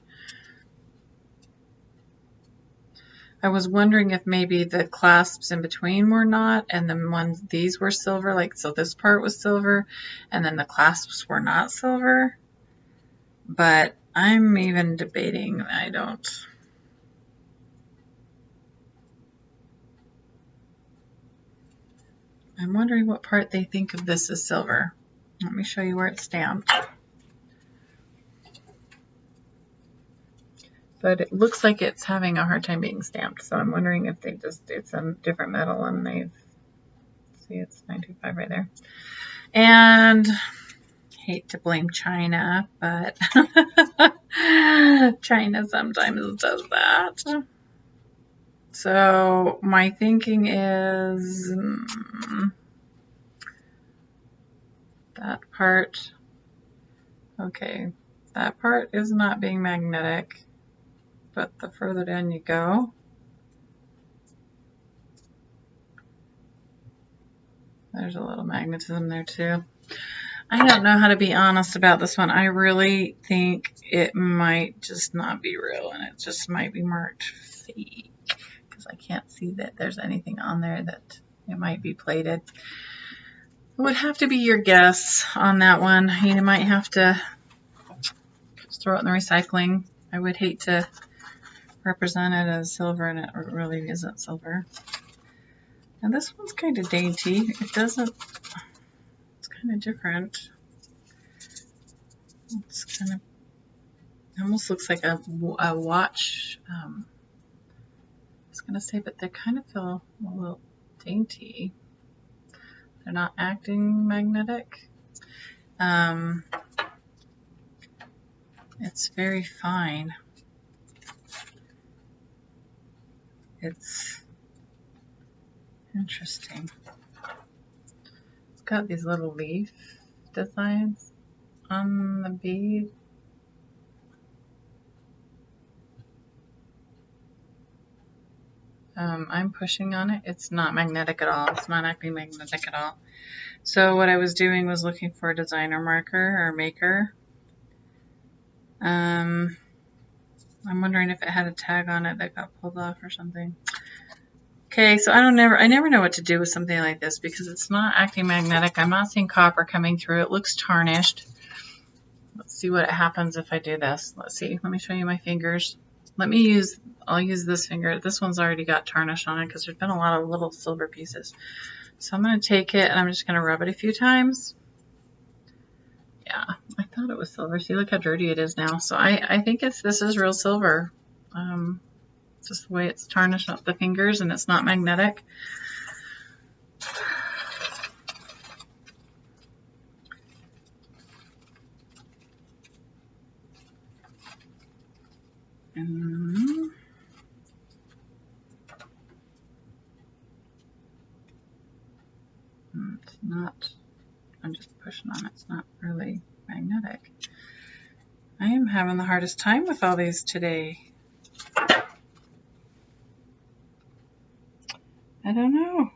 I was wondering if maybe the clasps in between were not, and the ones, these were silver, like, so this part was silver, and then the clasps were not silver. But I'm even debating, I'm wondering what part they think of this as silver. Let me show you where it's stamped. But it looks like it's having a hard time being stamped, so I'm wondering if they just, it's a different metal and they've, see, it's 925 right there. And hate to blame China, but China sometimes does that. So my thinking is that part, okay, that part is not being magnetic, but the further down you go, there's a little magnetism there too. I don't know how to be honest about this one. I really think it might just not be real, and it just might be marked fake, because I can't see that there's anything on there that it might be plated. It would have to be your guess on that one. You might have to just throw it in the recycling. I would hate to represent it as silver, and it really isn't silver. And this one's kind of dainty. It doesn't, it's kind of different. It's kind of, it almost looks like a watch. I was going to say, but they kind of feel a little dainty. They're not acting magnetic. It's very fine. It's interesting. It's got these little leaf designs on the bead. I'm pushing on it. It's not magnetic at all. It's not acting magnetic at all. So what I was doing was looking for a designer marker or maker. I'm wondering if it had a tag on it that got pulled off or something. Okay, so I never know what to do with something like this because it's not acting magnetic. I'm not seeing copper coming through. It looks tarnished. Let's see what happens if I do this. Let's see. Let me show you my fingers. I'll use this finger. This one's already got tarnish on it because there's been a lot of little silver pieces. So I'm going to take it and I'm just going to rub it a few times. Yeah, I thought it was silver. See, look how dirty it is now. So I think this is real silver. Just the way it's tarnished up the fingers and it's not magnetic. It's not, I'm just pushing on it. It's not really magnetic. I am having the hardest time with all these today. I don't know.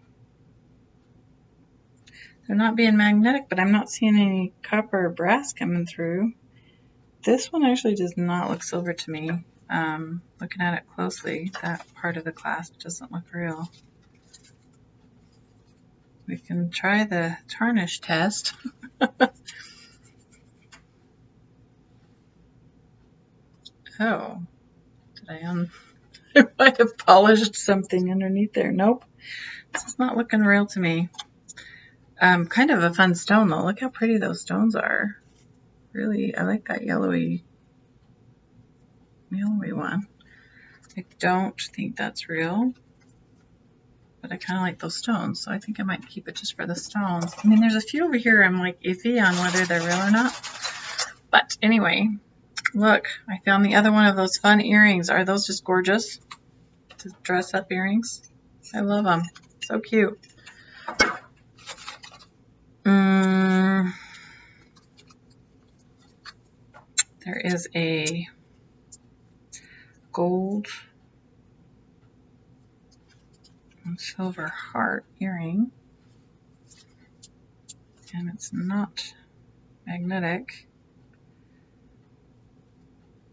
They're not being magnetic, but I'm not seeing any copper or brass coming through. This one actually does not look silver to me. Looking at it closely, that part of the clasp doesn't look real. We can try the tarnish test. Oh, did I might have polished something underneath there. Nope. This is not looking real to me. Kind of a fun stone though. Look how pretty those stones are. Really, I like that yellowy one. I don't think that's real, but I kind of like those stones, so I think I might keep it just for the stones. I mean, there's a few over here I'm like iffy on whether they're real or not. But anyway, look, I found the other one of those fun earrings. Are those just gorgeous? To dress up earrings. I love them. So cute. There is a gold and silver heart earring, and it's not magnetic.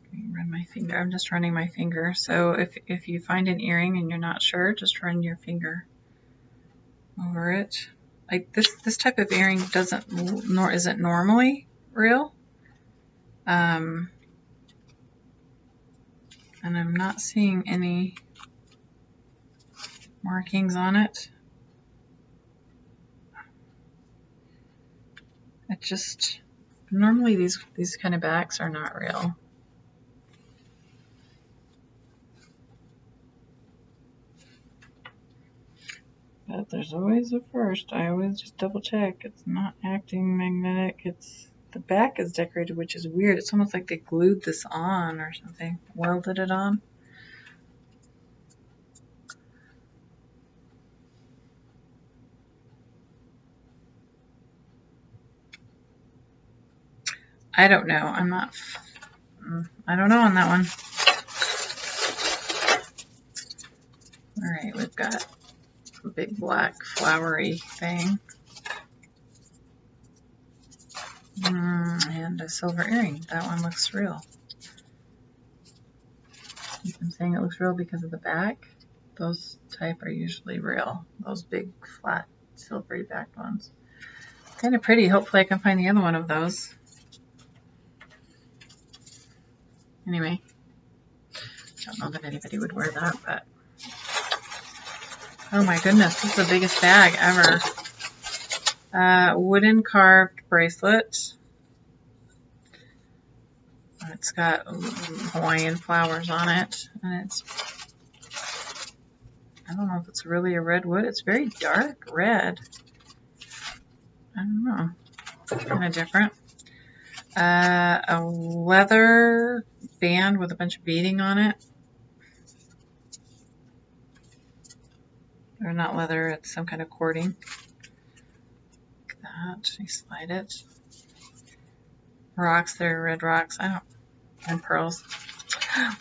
Let me run my finger. I'm just running my finger. So if you find an earring and you're not sure, just run your finger over it. Like this type of earring isn't normally real. And I'm not seeing any markings on it. It just, normally these kind of backs are not real. But there's always a first. I always just double check. It's not acting magnetic. The back is decorated, which is weird. It's almost like they glued this on or something. Welded it on. I don't know. I don't know on that one. All right, we've got a big black flowery thing. And a silver earring. That one looks real. I'm saying it looks real because of the back. Those type are usually real. Those big, flat, silvery backed ones. Kind of pretty. Hopefully I can find the other one of those. Anyway, I don't know that anybody would wear that, but oh my goodness, this is the biggest bag ever. Wooden carved bracelet. It's got Hawaiian flowers on it, and it's, I don't know if it's really a red wood. It's very dark red. I don't know. It's kind of different. A leather band with a bunch of beading on it. Or not leather, it's some kind of cording. Like that. You slide it. Rocks there, red rocks. And pearls.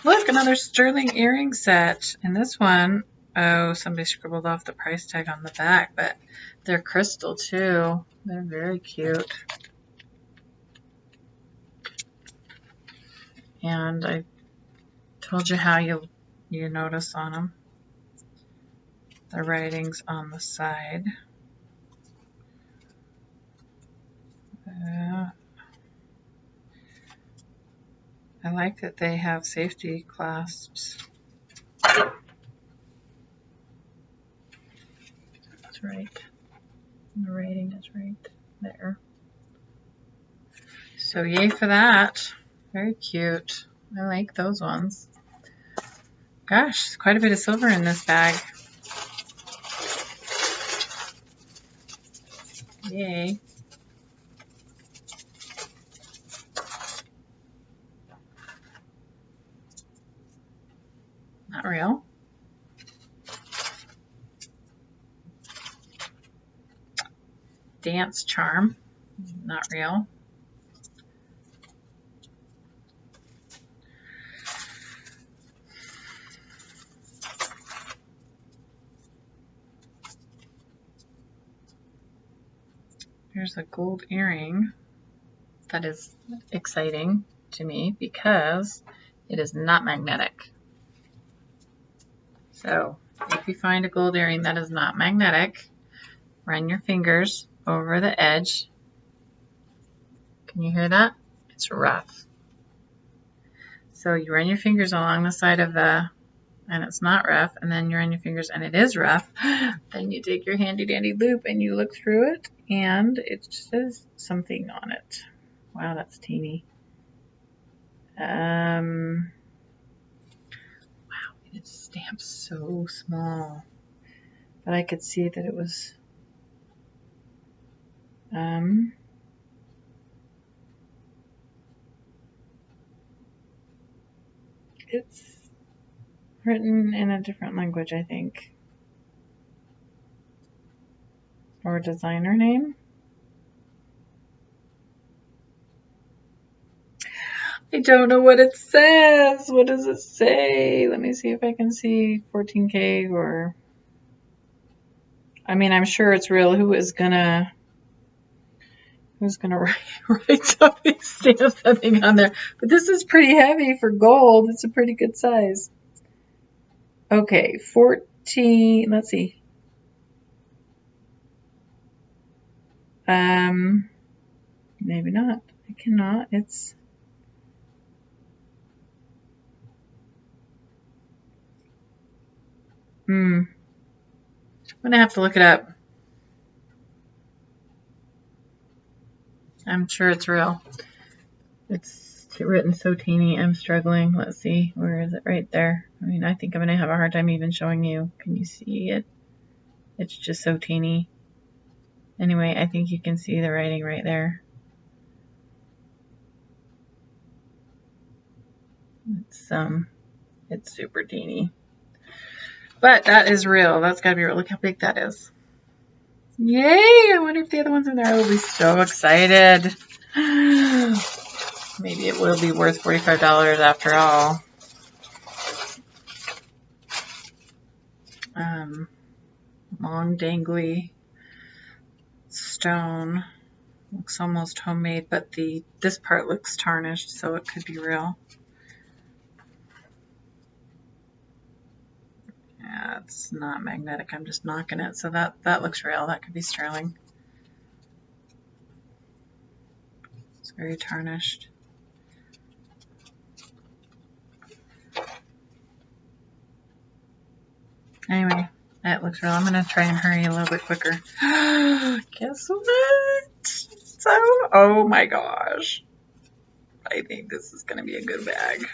Look, another sterling earring set. And this one, oh, somebody scribbled off the price tag on the back, but they're crystal too. They're very cute. And I told you how you notice on them. The writings on the side. I like that they have safety clasps. That's right. The writing is right there. So yay for that. Very cute. I like those ones. Gosh, quite a bit of silver in this bag. Yay. Not real. Dance charm. Not real. Here's a gold earring. That is exciting to me because it is not magnetic. So if you find a gold earring that is not magnetic, run your fingers over the edge. Can you hear that? It's rough. So you run your fingers along the side of the, and it's not rough, and then you run your fingers and it is rough. Then you take your handy dandy loop and you look through it and it says something on it. Wow, that's teeny. Wow, it's stamped so small. But I could see that it was it's written in a different language, I think. Or designer name. I don't know what it says. What does it say? Let me see if I can see 14K or... I mean, I'm sure it's real. Who's gonna write something, stamp something on there? But this is pretty heavy for gold. It's a pretty good size. Okay, 14, let's see. Maybe not. I cannot. It's... I'm gonna have to look it up. I'm sure it's real. It's written so teeny. I'm struggling. Let's see. Where is it? Right there. I mean, I think I'm gonna have a hard time even showing you. Can you see it? It's just so teeny. Anyway, I think you can see the writing right there. It's super teeny. But that is real. That's gotta be real. Look how big that is. Yay! I wonder if the other one's in there. I will be so excited. Maybe it will be worth $45 after all. Long dangly stone. Looks almost homemade, but this part looks tarnished, so it could be real. Yeah, it's not magnetic. I'm just knocking it, so that looks real. That could be sterling. It's very tarnished. Anyway, that looks real. I'm going to try and hurry a little bit quicker. Guess what? So, oh my gosh. I think this is going to be a good bag.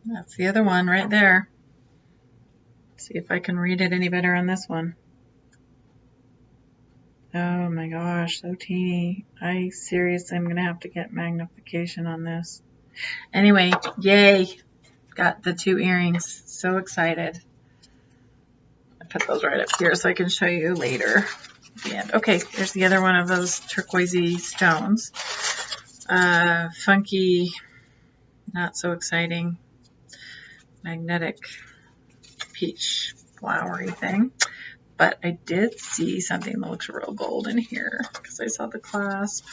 That's the other one right there. Let's see if I can read it any better on this one. Oh my gosh, so teeny. I seriously am going to have to get magnification on this. Anyway, yay. Got the 2 earrings. So excited. I put those right up here so I can show you later at the end. Okay, there's the other one of those turquoisey stones. Funky, not so exciting, magnetic peach flowery thing. But I did see something that looks real gold in here because I saw the clasp.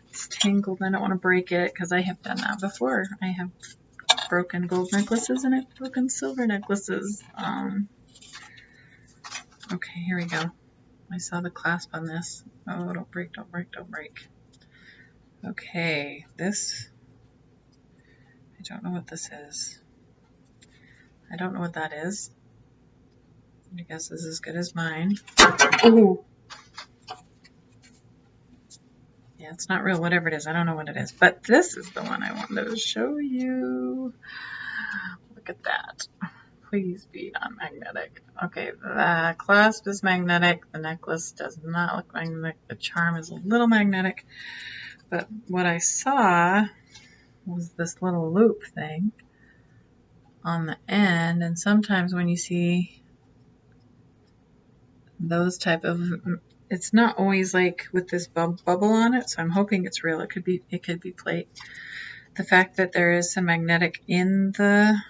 It's tangled. I don't want to break it because I have done that before. I have broken gold necklaces and I've broken silver necklaces. Okay, here we go. I saw the clasp on this. Oh, don't break, don't break, don't break. Okay, this, I don't know what this is. I don't know what that is. I guess this is as good as mine. Ooh. Yeah, it's not real, whatever it is. I don't know what it is. But this is the one I wanted to show you. Look at that. Please be non-magnetic. Okay, the clasp is magnetic. The necklace does not look magnetic. The charm is a little magnetic. But what I saw was this little loop thing on the end. And sometimes when you see those type of, it's not always like with this bubble on it, so I'm hoping it's real. It could be plate. The fact that there is some magnetic in the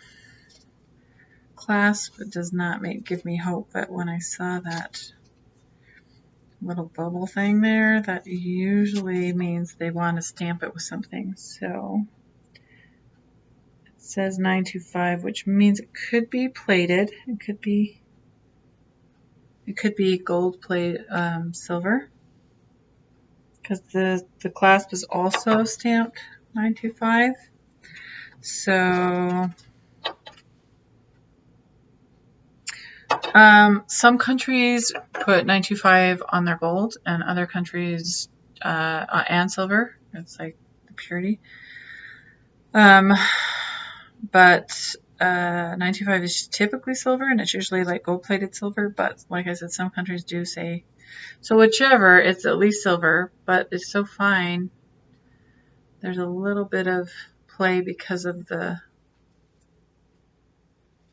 clasp does not give me hope, but when I saw that little bubble thing there, that usually means they want to stamp it with something. So it says 925, which means it could be plated. It could be It could be gold plate silver, because the clasp is also stamped 925. So some countries put 925 on their gold, and other countries and silver. It's like the purity. But 925 is typically silver, and it's usually like gold-plated silver. But like I said, some countries do say so. Whichever, it's at least silver, but it's so fine. There's a little bit of play because of the.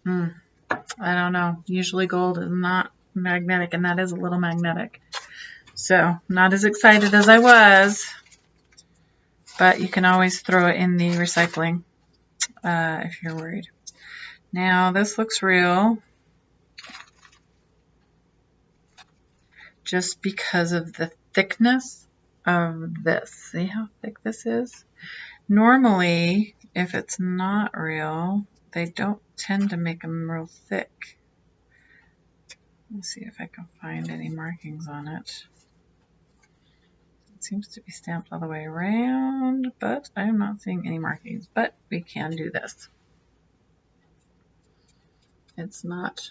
I don't know. Usually gold is not magnetic, and that is a little magnetic. So not as excited as I was, but you can always throw it in the recycling if you're worried. Now this looks real just because of the thickness of this. See how thick this is? Normally, if it's not real, they don't tend to make them real thick. Let's see if I can find any markings on it. It seems to be stamped all the way around, but I'm not seeing any markings. But we can do this. It's not.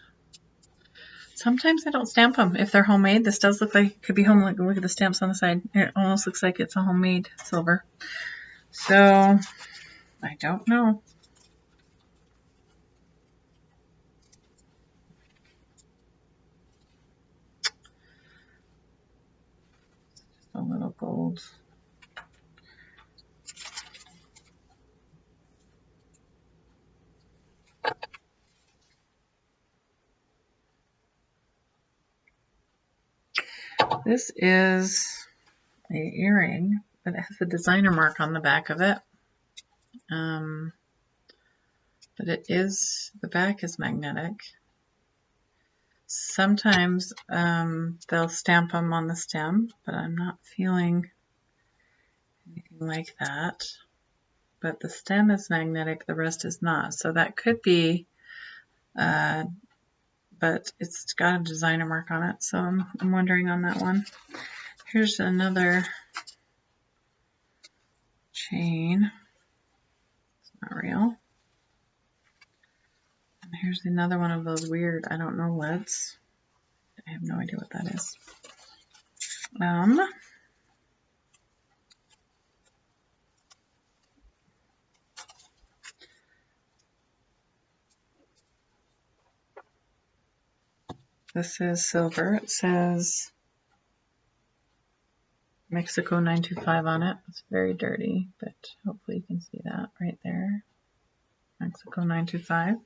Sometimes I don't stamp them if they're homemade. This does look like it could be homemade. Look at the stamps on the side. It almost looks like it's a homemade silver. So I don't know. Just a little gold. This is a earring, but it has a designer mark on the back of it. But it is, the back is magnetic. Sometimes they'll stamp them on the stem, but I'm not feeling anything like that. But the stem is magnetic, the rest is not. So that could be, but it's got a designer mark on it, so I'm wondering on that one. Here's another chain. It's not real. And here's another one of those weird, I don't know what's. I have no idea what that is. This is silver. It says Mexico 925 on it. It's very dirty, but hopefully you can see that right there. Mexico 925.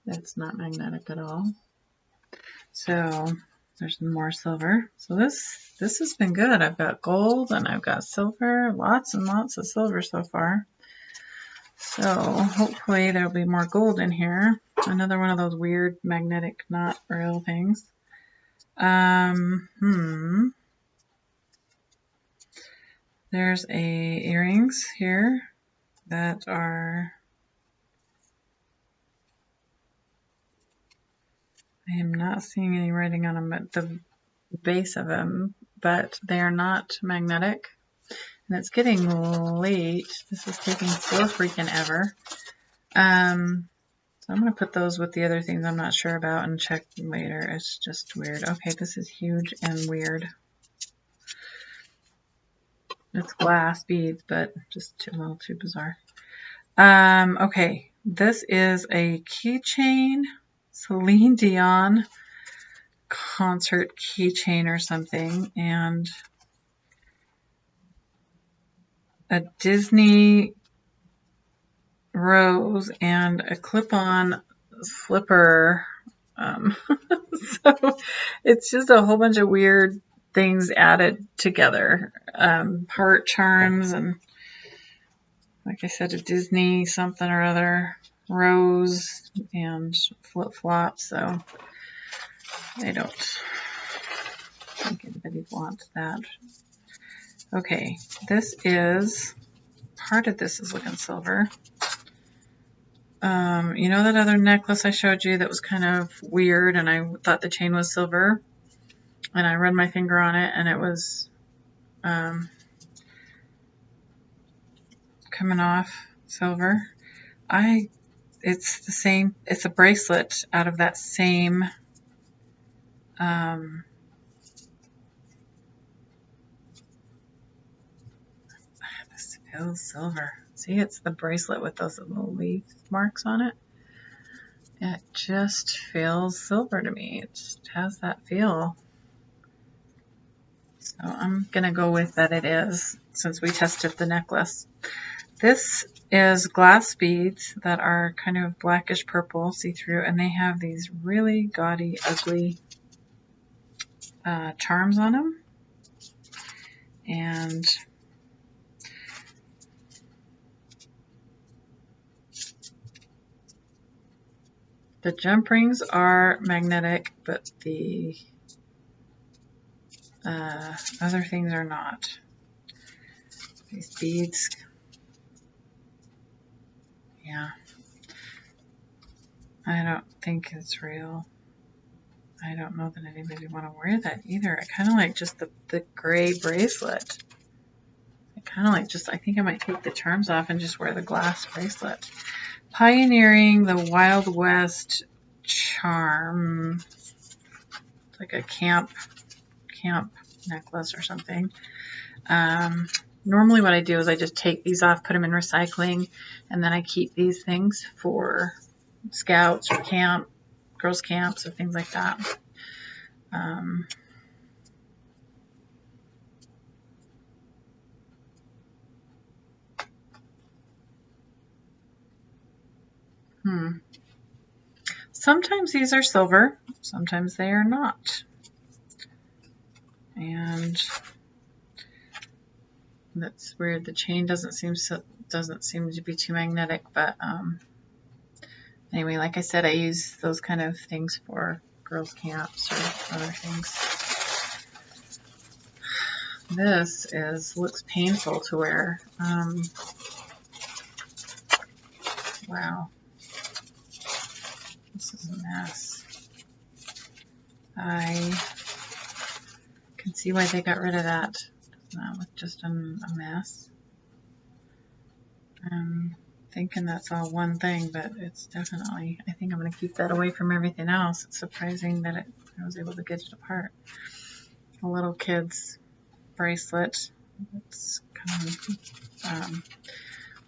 It's not magnetic at all. So there's more silver. So this has been good. I've got gold and I've got silver. Lots and lots of silver so far. So hopefully there'll be more gold in here. Another one of those weird magnetic, not real things. There's earrings here that are, I am not seeing any writing on them at the base of them, but they are not magnetic. And it's getting late. This is taking so freaking ever. So I'm going to put those with the other things I'm not sure about and check later. It's just weird. Okay, this is huge and weird. It's glass beads, but just a little too bizarre. Okay, this is a keychain. Celine Dion concert keychain or something. And a Disney rose and a clip-on flipper. So it's just a whole bunch of weird things added together. Heart charms and, like I said, a Disney something or other rose and flip-flops. So I don't think anybody wants that. Okay, this is, part of this is looking silver. You know that other necklace I showed you that was kind of weird and I thought the chain was silver? And I run my finger on it and it was coming off silver. It's the same, it's a bracelet out of that same this feels silver. See, it's the bracelet with those little leaf marks on it. It just feels silver to me. It just has that feel. So I'm gonna go with that it is, since we tested the necklace. This is glass beads that are kind of blackish purple, see-through, and they have these really gaudy, ugly charms on them. And the jump rings are magnetic, but the other things are not. These beads, yeah, I don't think it's real. I don't know that anybody would want to wear that either. I kind of like just the gray bracelet. I kind of like just, I think I might take the charms off and just wear the glass bracelet. Pioneering the Wild West charm. It's like a camp necklace or something. Normally what I do is I just take these off, put them in recycling, and then I keep these things for scouts or camp, girls' camps, or things like that. Sometimes these are silver, sometimes they are not. And that's weird. The chain doesn't seem to be too magnetic, but anyway, like I said, I use those kind of things for girls' camps or other things. This looks painful to wear. Wow, this is a mess. I can see why they got rid of that. That was just a mess. I'm thinking that's all one thing, but it's definitely, I think I'm going to keep that away from everything else. It's surprising that I was able to get it apart. A little kid's bracelet. It's kind of,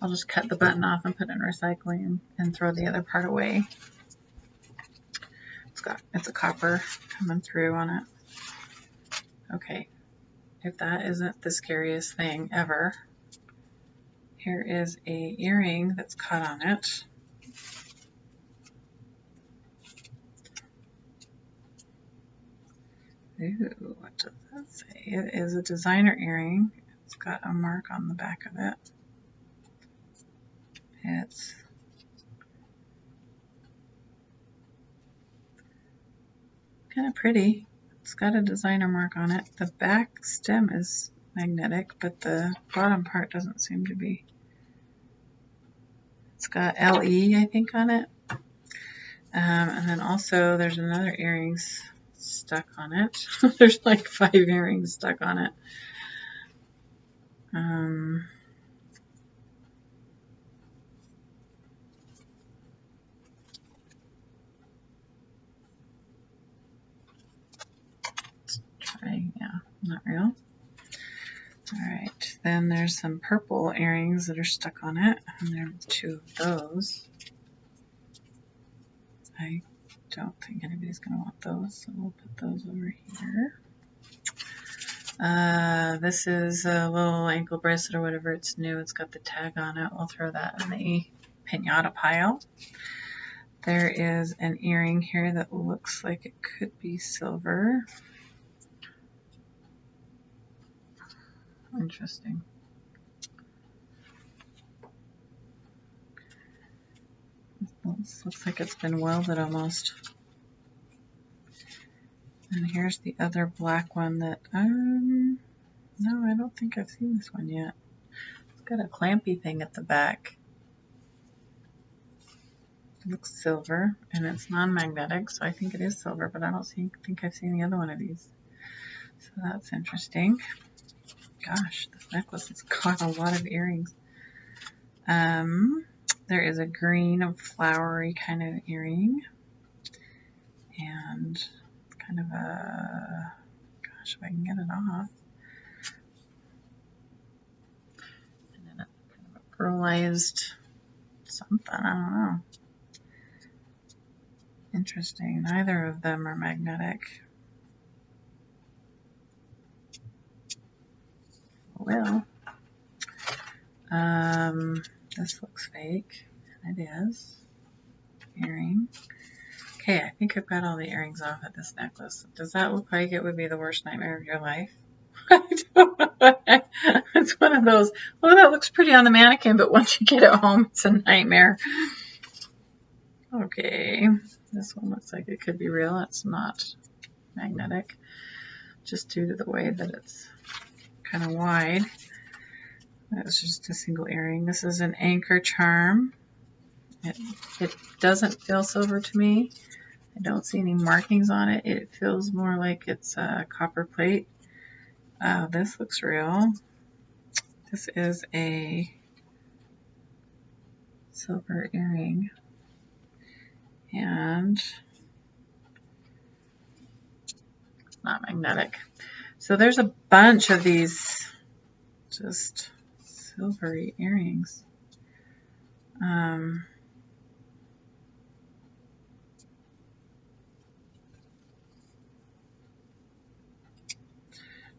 I'll just cut the button off and put it in recycling and throw the other part away. It's a copper coming through on it. Okay, if that isn't the scariest thing ever, here is a earring that's cut on it. Ooh, what does that say? It is a designer earring. It's got a mark on the back of it. It's kind of pretty. It's got a designer mark on it. The back stem is magnetic, but the bottom part doesn't seem to be. It's got LE, I think, on it. And then also there's another earrings stuck on it. There's like 5 earrings stuck on it. Yeah, not real. Alright, then there's some purple earrings that are stuck on it, and there are 2 of those. I don't think anybody's going to want those, so we'll put those over here. This is a little ankle bracelet or whatever. It's new. It's got the tag on it. We'll throw that in the piñata pile. There is an earring here that looks like it could be silver. Interesting. This looks like it's been welded almost. And here's the other black one that, no, I don't think I've seen this one yet. It's got a clampy thing at the back. It looks silver, and it's non-magnetic, so I think it is silver, but I don't think I've seen the other one of these. So that's interesting. Gosh, this necklace has got a lot of earrings. There is a green flowery kind of earring, and kind of a, gosh, if I can get it off. And then a kind of a pearlized something, I don't know. Interesting. Neither of them are magnetic. Well, this looks fake, and it is. Earring. Okay, I think I've got all the earrings off at this necklace. Does that look like it would be the worst nightmare of your life? I don't know. It's one of those, oh, that looks pretty on the mannequin, but once you get it home, it's a nightmare. Okay, this one looks like it could be real. It's not magnetic, just due to the way that it's kind of wide. That's just a single earring. This is an anchor charm. It doesn't feel silver to me. I don't see any markings on it. It feels more like it's a copper plate. This looks real. This is a silver earring. And it's not magnetic. So there's a bunch of these just silvery earrings.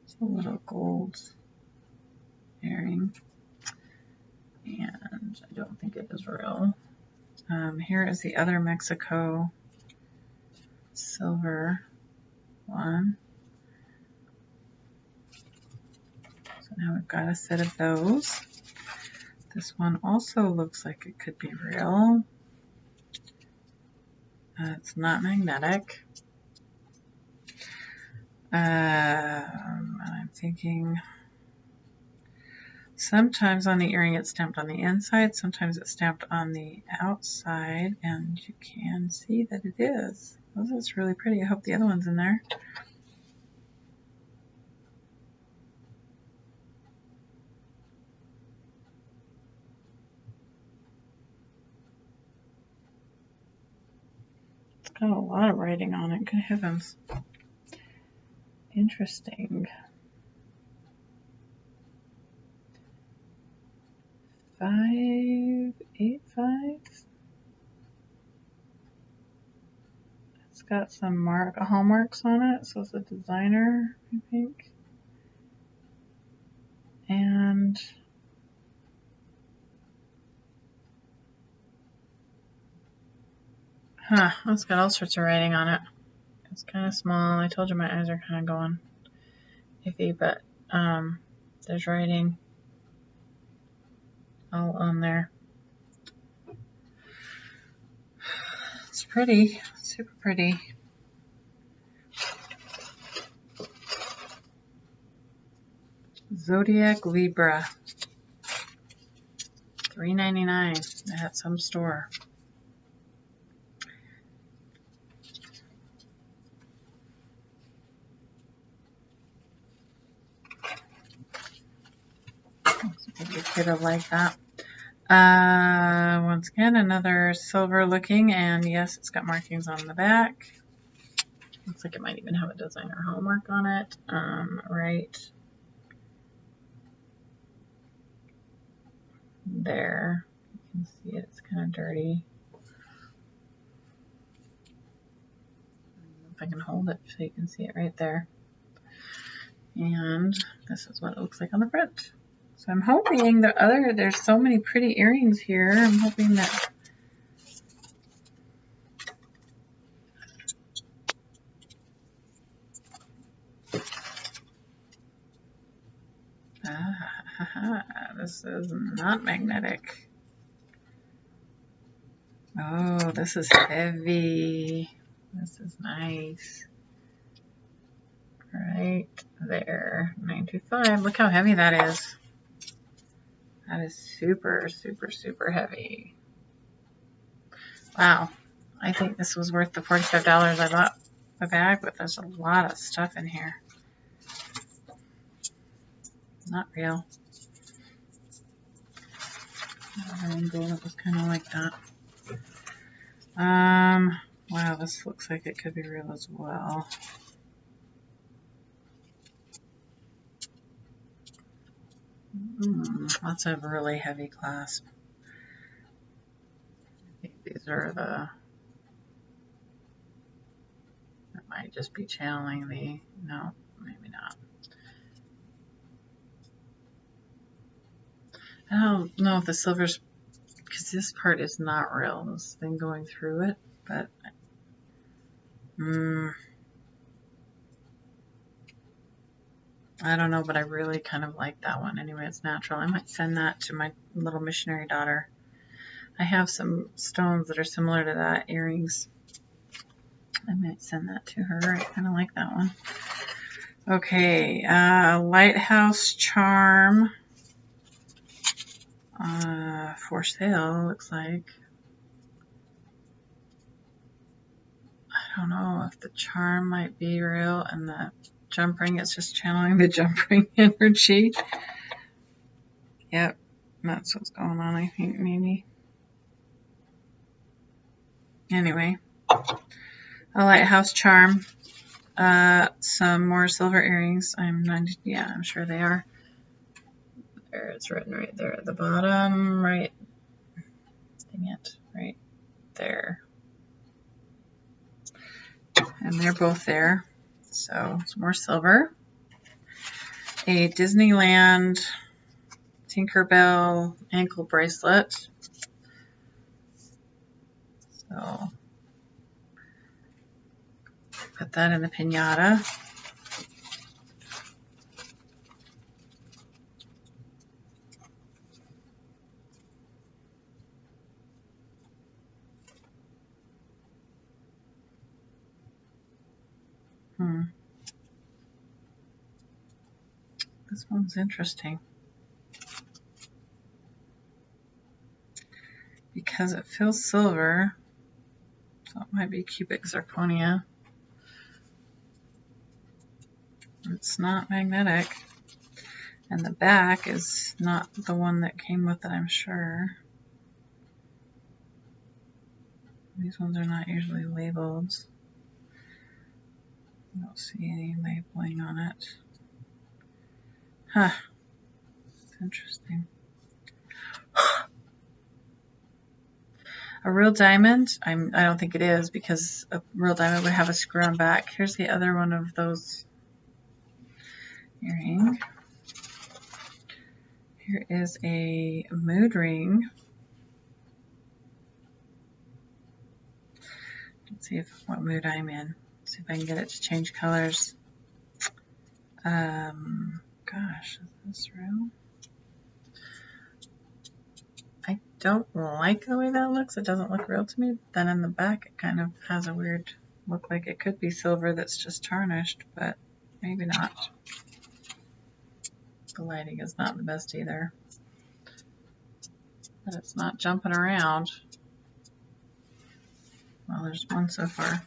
It's a little gold earring, and I don't think it is real. Here is the other Mexico silver one. So now we've got a set of those. This one also looks like it could be real. It's not magnetic. I'm thinking sometimes on the earring it's stamped on the inside, sometimes it's stamped on the outside, and you can see that it is. Oh, that's really pretty. I hope the other one's in there. It's got a lot of writing on it. Good heavens. Interesting. 585. It's got some hallmarks on it, so it's a designer, I think. And it's got all sorts of writing on it. It's kind of small. I told you my eyes are kind of going iffy, but there's writing all on there. It's pretty, super pretty. Zodiac Libra, $3.99 at some store. Maybe a kid will like that. Once again, another silver looking, and yes, it's got markings on the back. Looks like it might even have a designer hallmark on it. Right there. You can see it. It's kind of dirty. I don't know if I can hold it so you can see it right there. And this is what it looks like on the front. So I'm hoping there's so many pretty earrings here. I'm hoping that this is not magnetic. Oh, this is heavy. This is nice. Right there, 925. Look how heavy that is. That is super, super, super heavy. Wow. I think this was worth the $45 I bought a bag, but there's a lot of stuff in here. Not real. Rainbow, it was kind of like that. Wow, this looks like it could be real as well. That's a really heavy clasp. I think these are the, it might just be channeling the, no, maybe not. I don't know if the silver's, because this part is not real, this thing going through it, but I don't know, but I really kind of like that one. Anyway, it's natural. I might send that to my little missionary daughter. I have some stones that are similar to that, earrings. I might send that to her. I kind of like that one. Okay, lighthouse charm for sale, looks like. I don't know if the charm might be real and the jump ring is just channeling the jump ring energy. Yep, that's what's going on, I think, maybe. Anyway, a lighthouse charm. Some more silver earrings. I'm sure they are. There, it's written right there at the bottom, right. Dang it, right there. And they're both there. So some more silver. A Disneyland Tinkerbell ankle bracelet. So put that in the piñata. This one's interesting. Because it feels silver, so it might be cubic zirconia. It's not magnetic. And the back is not the one that came with it, I'm sure. These ones are not usually labeled. I don't see any labeling on it. Huh. It's interesting. A real diamond? I don't think it is, because a real diamond would have a screw on back. Here's the other one of those earring. Here is a mood ring. Let's see what mood I'm in. See if I can get it to change colors. Gosh, is this real? I don't like the way that looks. It doesn't look real to me. Then in the back, it kind of has a weird look, like it could be silver that's just tarnished, but maybe not. The lighting is not the best either. But it's not jumping around. Well, there's one so far.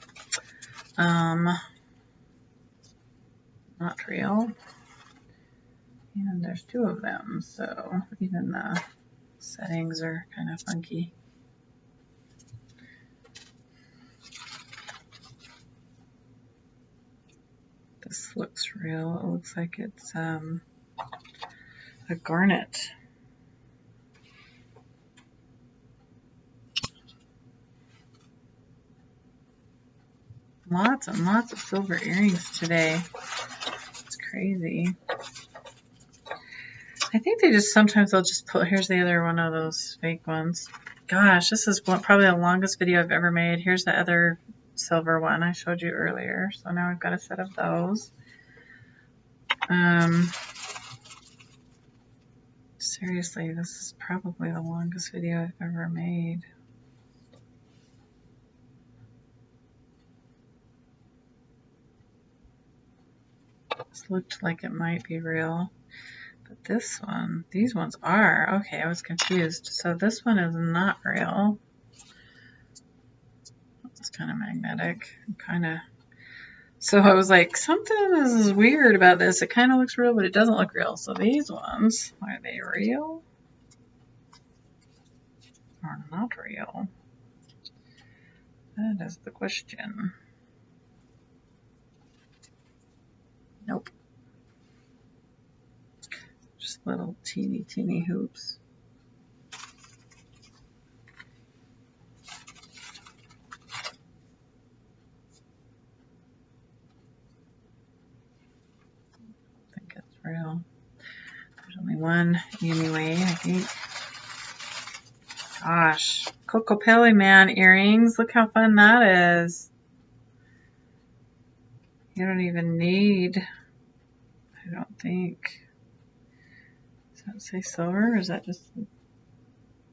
Not real. And there's two of them, so even the settings are kind of funky. This looks real. It looks like it's a garnet. Lots and lots of silver earrings today. It's crazy. I think they just, sometimes they'll just put, here's the other one of those fake ones. Gosh, this is probably the longest video I've ever made. Here's the other silver one I showed you earlier. So now I've got a set of those. Seriously, this is probably the longest video I've ever made. This looked like it might be real. But this one, these ones are. Okay, I was confused. So this one is not real. kind of magnetic, kind of. So I was like, something is weird about this. It kind of looks real, but it doesn't look real. So these ones, are they real or not real? That is the question. Nope. Just little teeny hoops. I think it's real. There's only one anyway, I think. Gosh, Coco Pelli Man earrings. Look how fun that is. You don't even need, I don't think. Does that say silver or is that just,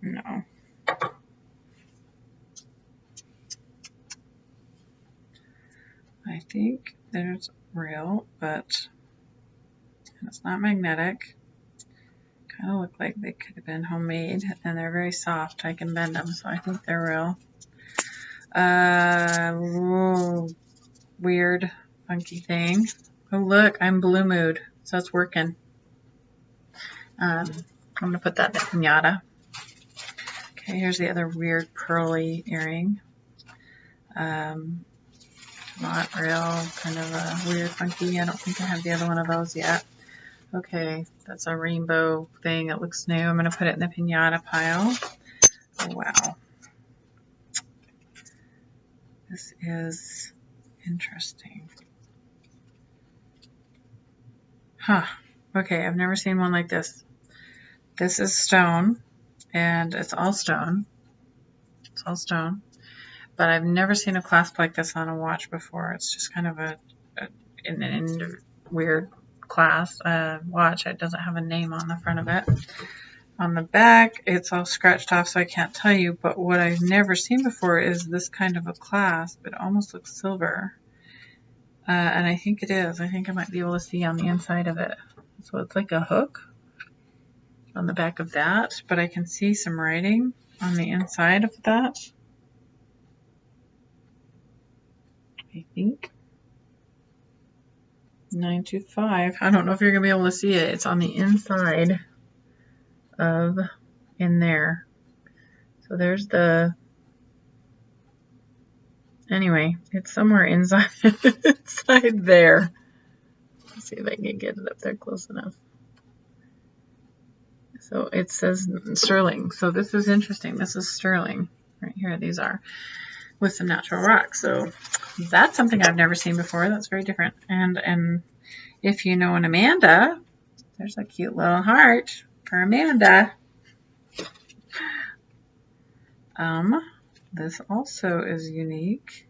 no. I think there's real, but it's not magnetic. Kind of look like they could have been homemade, and they're very soft. I can bend them, so I think they're real. Weird, funky thing. Oh look, I'm blue mood, so it's working. I'm gonna put that in the piñata. Okay, here's the other weird pearly earring. Not real, kind of a weird, funky. I don't think I have the other one of those yet. Okay, that's a rainbow thing. It looks new. I'm going to put it in the piñata pile. Oh, wow. This is interesting. Huh. Okay, I've never seen one like this. This is stone, and it's all stone. It's all stone. But I've never seen a clasp like this on a watch before. It's just kind of an weird clasp watch. It doesn't have a name on the front of it. On the back, it's all scratched off, so I can't tell you. But what I've never seen before is this kind of a clasp. It almost looks silver. And I think it is. I think I might be able to see on the inside of it. So it's like a hook on the back of that. But I can see some writing on the inside of that. I think 925. I don't know if you're going to be able to see it. It's on the inside of in there. So there's the, anyway, it's somewhere inside, inside there. Let's see if I can get it up there close enough. So it says sterling. So this is interesting. This is sterling right here. These are with some natural rock. So that's something I've never seen before. That's very different. And if you know an Amanda, there's a cute little heart for Amanda. This also is unique.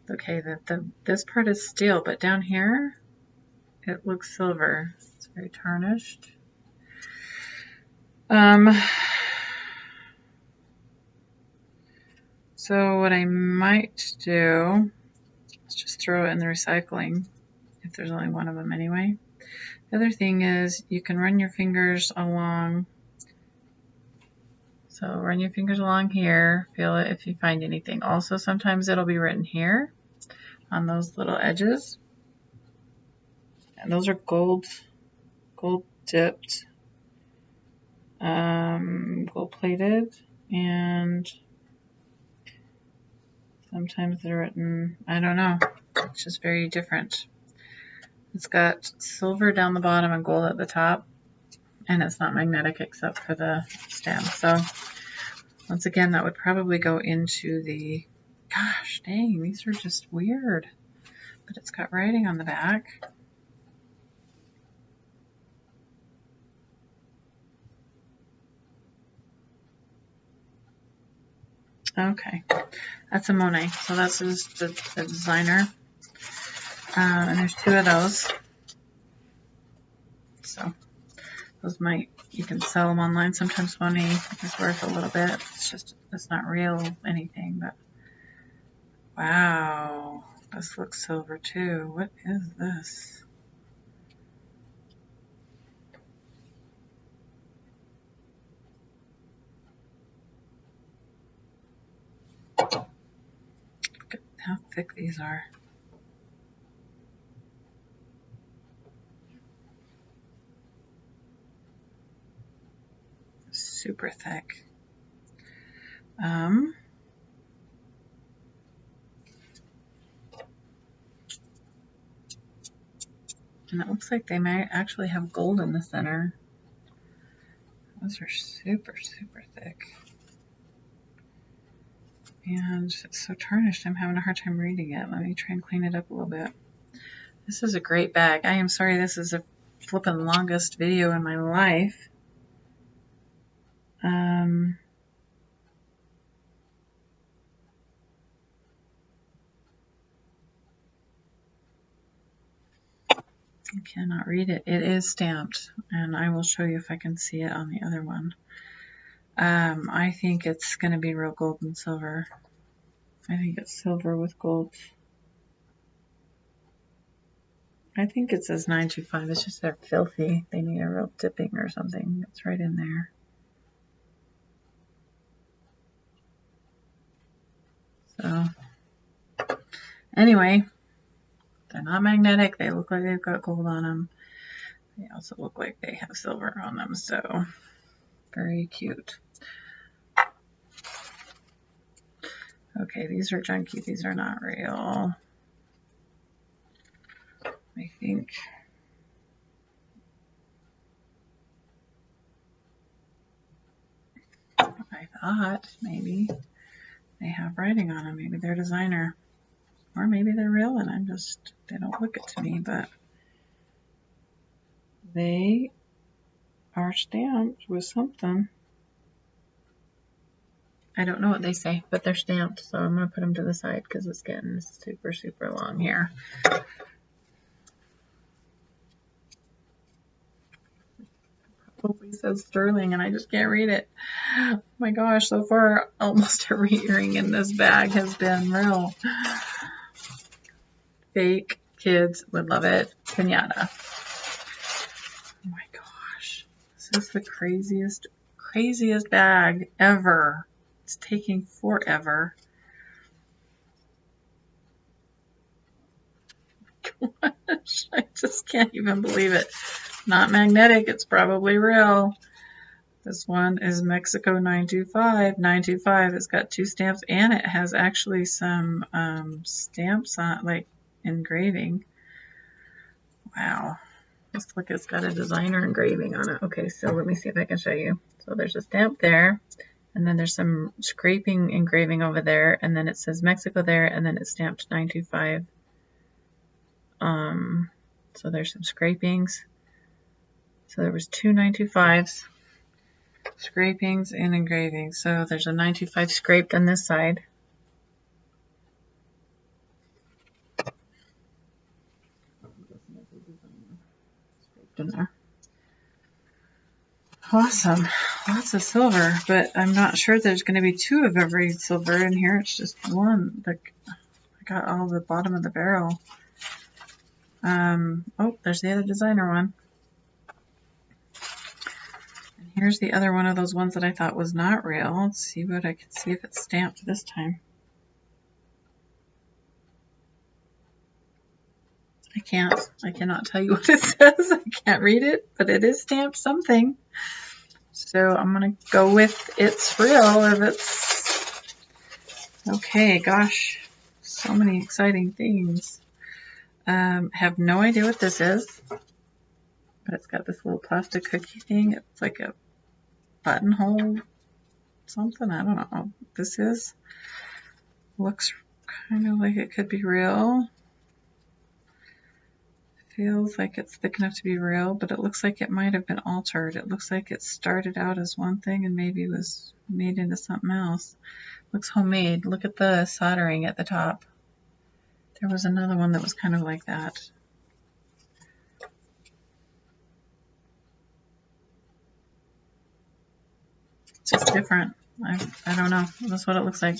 Okay, this part is steel, but down here it looks silver. It's very tarnished. So what I might do is just throw it in the recycling, if there's only one of them anyway. The other thing is you can run your fingers along. So run your fingers along here, feel it if you find anything. Also, sometimes it'll be written here on those little edges. And those are gold dipped, gold plated, and sometimes they're written, I don't know, it's just very different. It's got silver down the bottom and gold at the top, and it's not magnetic except for the stem. So once again, that would probably go into the, gosh dang, these are just weird. But it's got writing on the back. Okay, that's a Monet. So that's just the designer. And there's two of those. So those you can sell them online. Sometimes money is worth a little bit. It's not real anything, but wow, this looks silver too. What is this? how thick these are. Super thick. And it looks like they might actually have gold in the center. Those are super, super thick. And it's so tarnished, I'm having a hard time reading it. Let me try and clean it up a little bit. This is a great bag. I am sorry this is the flippin' longest video in my life. I cannot read it. It is stamped, and I will show you if I can see it on the other one. I think it's going to be real gold and silver. I think it's silver with gold. I think it says 925. It's just they're filthy. They need a real dipping or something. It's right in there. So, anyway, they're not magnetic. They look like they've got gold on them. They also look like they have silver on them. So, very cute. Okay, these are junky. These are not real. I think. I thought maybe they have writing on them. Maybe they're designer. Or maybe they're real and I'm just, they don't look it to me, but they are stamped with something. I don't know what they say, but they're stamped, so I'm going to put them to the side because it's getting super, super long here. Probably says sterling and I just can't read it. Oh my gosh, so far almost every earring in this bag has been real. Fake. Kids would love it. Pinata. Oh my gosh. This is the craziest bag ever. It's taking forever. Gosh, I just can't even believe it. Not magnetic, it's probably real. This one is Mexico 925. 925, it's got 2 stamps and it has actually some stamps on, like engraving. Wow. Looks like it's got a designer engraving on it. Okay, so let me see if I can show you. So there's a stamp there, and then there's some scraping engraving over there, and then it says Mexico there, and then it's stamped 925. So there's some scrapings. So there was 2 925s, scrapings and engravings. So there's a 925 scraped on this side. Scraped in there. Awesome. Lots of silver, but I'm not sure there's going to be 2 of every silver in here. It's just 1. Like, I got all the bottom of the barrel. Oh, there's the other designer one. And here's the other one of those ones that I thought was not real. Let's see what I can see if it's stamped this time. I cannot tell you what it says. I can't read it, but it is stamped something. So I'm going to go with it's real if it's okay. Gosh, so many exciting things. Have no idea what this is, but it's got this little plastic cookie thing. It's like a buttonhole something. I don't know what this is. Looks kind of like it could be real. Feels like it's thick enough to be real, but it looks like it might have been altered. It looks like it started out as one thing and maybe was made into something else. Looks homemade. Look at the soldering at the top. There was another one that was kind of like that. It's just different. I don't know. That's what it looks like.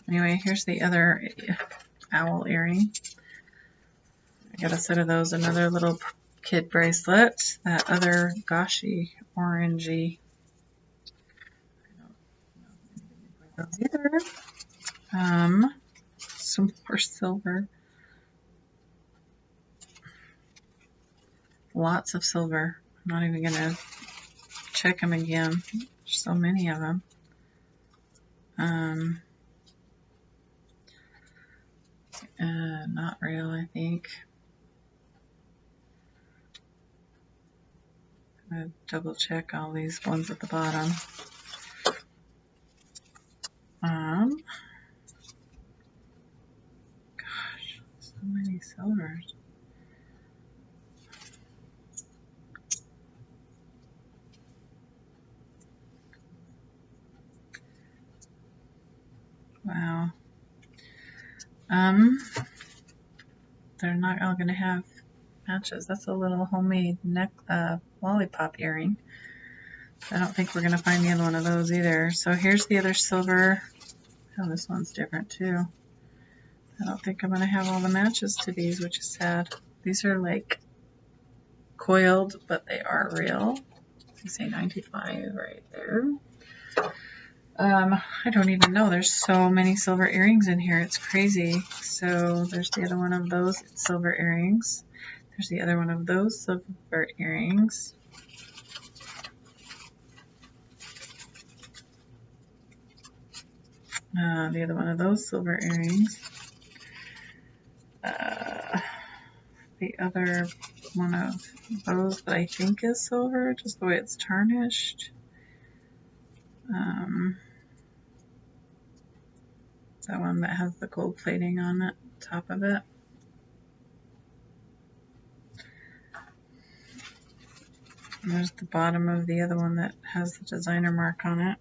Anyway, here's the other owl earring. I got a set of those. Another little kid bracelet. That other goshy orangey. those either. Some more silver. Lots of silver. I'm not even gonna check them again. There's so many of them. Not real, I think. I'm gonna double check all these ones at the bottom. Gosh, so many silvers. Wow. They're not all gonna have matches. That's a little homemade neck lollipop earring. I don't think we're gonna find the other one of those either. So here's the other silver. Oh, this one's different too. I don't think I'm gonna have all the matches to these, which is sad. These are like coiled, but they are real. They say 95 right there. I don't even know. There's so many silver earrings in here. It's crazy. So there's the other one of those silver earrings. There's the other one of those silver earrings. The other one of those silver earrings. The other one of those that I think is silver, just the way it's tarnished. That one that has the gold plating on it, top of it. And there's the bottom of the other one that has the designer mark on it.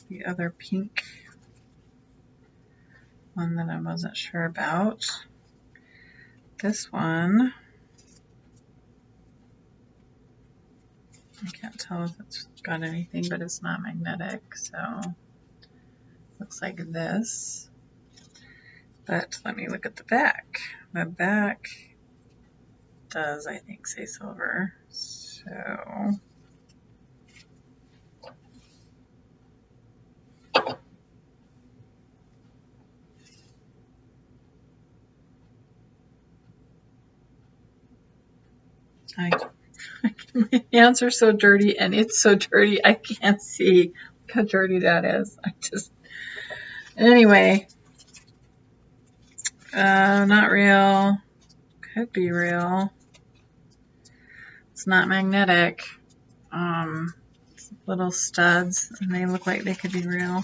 The other pink one that I wasn't sure about. This one, I can't tell if it's got anything, but it's not magnetic, so looks like this. But let me look at the back. The back does, I think, say silver. So my hands are so dirty, and it's so dirty I can't see how dirty that is. Anyway, not real. Could be real. It's not magnetic. Little studs, and they look like they could be real.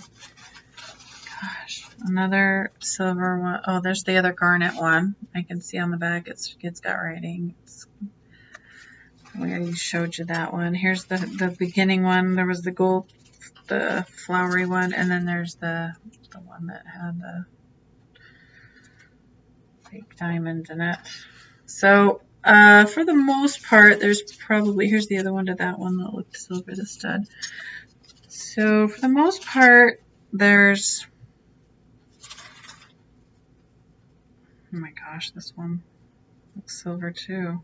Gosh, another silver one. Oh, there's the other garnet one. I can see on the back it's got writing. We already showed you that one. Here's the beginning one. There was the gold, the flowery one, and then there's the one that had the fake diamond in it. So for the most part, there's probably, here's the other one to that one that looked silver, the stud. So for the most part, there's, oh my gosh, this one looks silver too.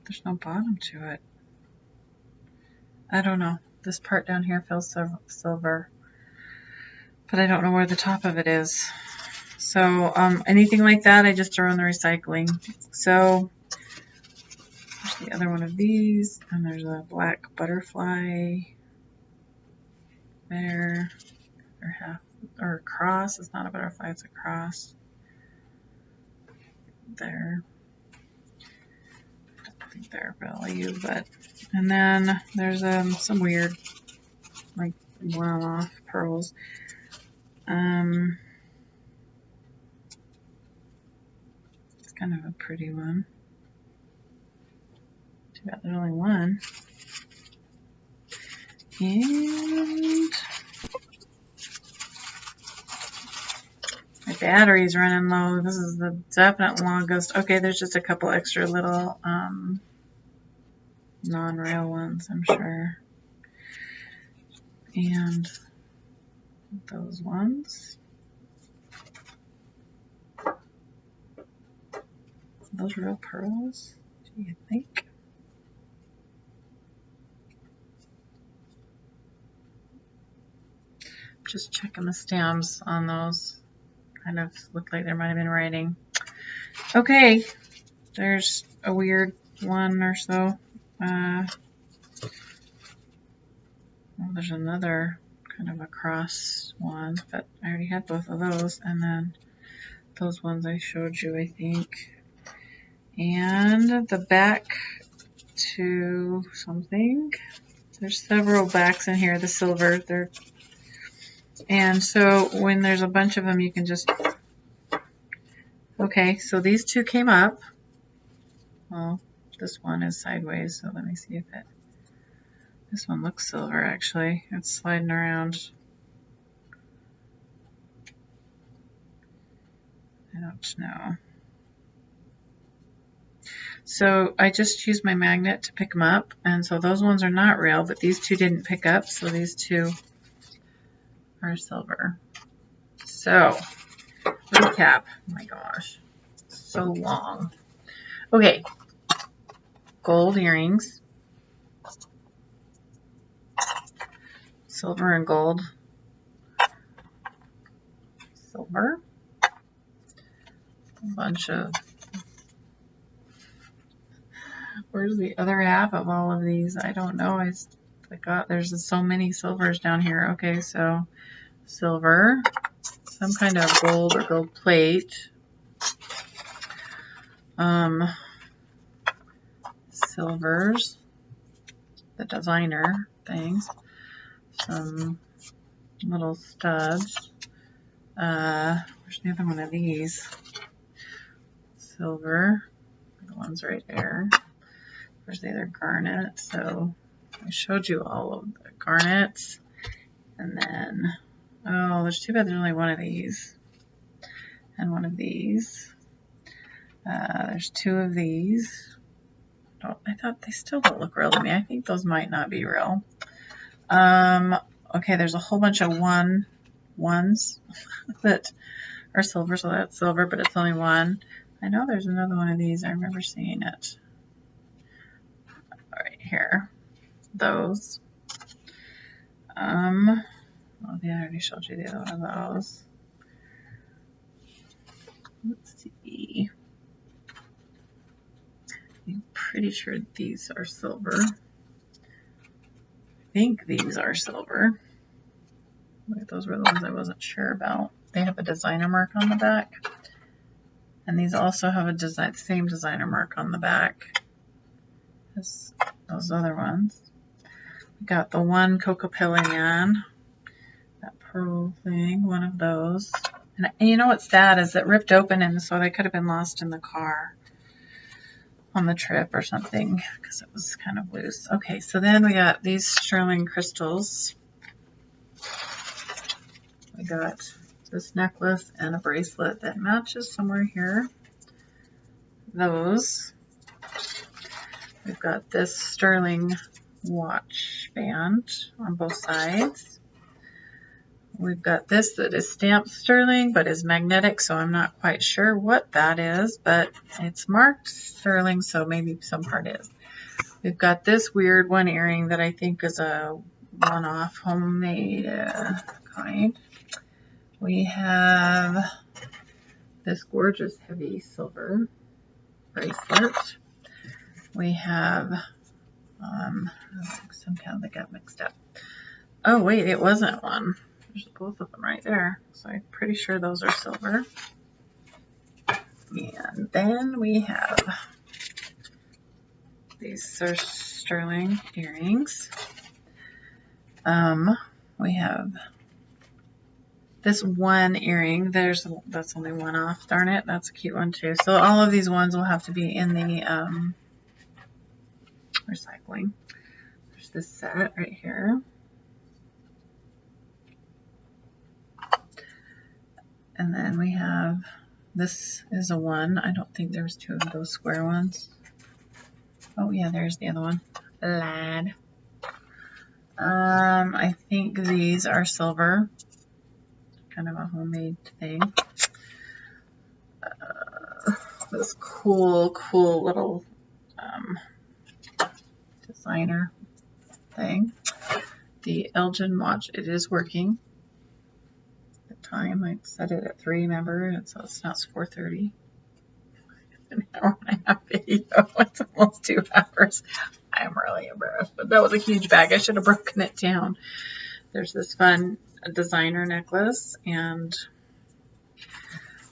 There's no bottom to it. I don't know. This part down here feels silver, but I don't know where the top of it is. So anything like that, I just throw in the recycling. So there's the other one of these, and there's a black butterfly there, or a cross. It's not a butterfly, it's a cross there. I don't think they're value, but, and then there's some weird, like, one-off pearls. It's kind of a pretty one. Too bad there's only one. And my battery's running low. This is the definite longest. Okay, there's just a couple extra little non-rail ones, I'm sure. And those ones. those real pearls? Do you think? Just checking the stamps on those. Kind of looked like there might have been writing. Okay, there's a weird one or so. Well, there's another kind of a cross one, but I already had both of those. And then those ones I showed you, I think. And the back to something. There's several backs in here, the silver. And so when there's a bunch of them, you can just... Okay, so these two came up. Well, this one is sideways, so let me see if it... This one looks silver, actually. It's sliding around. I don't know. So I just used my magnet to pick them up, and so those ones are not real, but these two didn't pick up, so these two are silver. So, recap. Oh my gosh, so long. Okay, gold earrings, silver and gold, silver, a bunch of... Where's the other half of all of these? I don't know. I got, there's so many silvers down here. Okay, so silver, some kind of gold or gold plate, silvers, the designer things, some little studs. Where's the other one of these? Silver, the one's right there. There's the other garnet. So I showed you all of the garnets. And then, oh, there's too bad there's only one of these. And one of these. There's two of these. I thought they still don't look real to me. I think those might not be real. Okay, there's a whole bunch of ones that are silver, so that's silver, but it's only one. I know there's another one of these. I remember seeing it. Right here. Those. Well, I already showed you the other one of those. Let's see. I'm pretty sure these are silver. I think these are silver. Those were the ones I wasn't sure about. They have a designer mark on the back. And these also have a same designer mark on the back as those other ones. We got the one Cocopillion, that pearl thing, one of those. And you know what's sad is it ripped open, and so they could have been lost in the car on the trip or something because it was kind of loose. Okay, so then we got these sterling crystals. We got this necklace and a bracelet that matches somewhere here. Those. We've got this sterling watch band on both sides. We've got this that is stamped sterling but is magnetic, so I'm not quite sure what that is, but it's marked sterling, so maybe some part is. We've got this weird one earring that I think is a one-off homemade kind. We have this gorgeous heavy silver bracelet. We have somehow they got mixed up. Oh wait, it wasn't one. There's both of them right there. So I'm pretty sure those are silver. And then we have these sterling earrings. We have this one earring. That's only one off. Darn it, that's a cute one too. So all of these ones will have to be in the recycling. There's this set right here. And then we have, this is a one. I don't think there's two of those square ones. Oh yeah, there's the other one. Lad. I think these are silver. Kind of a homemade thing. this cool little designer thing. The Elgin watch, it is working. The time, I set it at 3, remember, and so it's now it's 4:30. An hour and a half video. It's almost 2 hours. I'm really embarrassed, but that was a huge bag. I should have broken it down. There's this fun designer necklace, and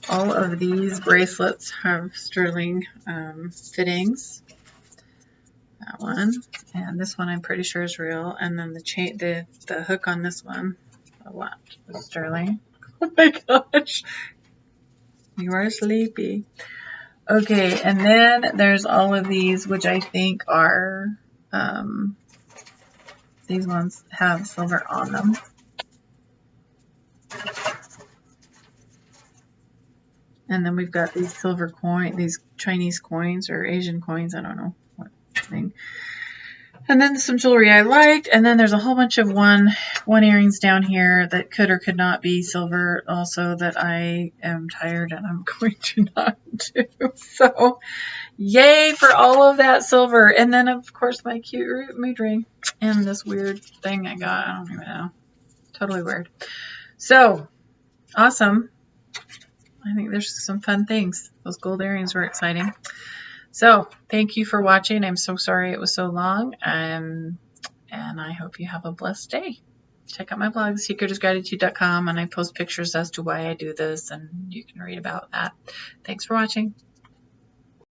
all of these bracelets have sterling fittings. That one, and this one I'm pretty sure is real, and then the chain, the hook on this one, a lot is sterling. Oh my gosh, you are sleepy. Okay, and then there's all of these, which I think are, these ones have silver on them. And then we've got these silver coin, these Chinese coins or Asian coins, I don't know what thing. And then some jewelry I liked, and then there's a whole bunch of one earrings down here that could or could not be silver also that I am tired and I'm going to not do. So yay for all of that silver. And then of course my cute mood ring and this weird thing I got. I don't even know. Totally weird. So awesome. I think there's some fun things. Those gold earrings were exciting. So thank you for watching. I'm so sorry it was so long. And I hope you have a blessed day. Check out my blog, thesecretisgratitude.com, and I post pictures as to why I do this, and you can read about that. Thanks for watching.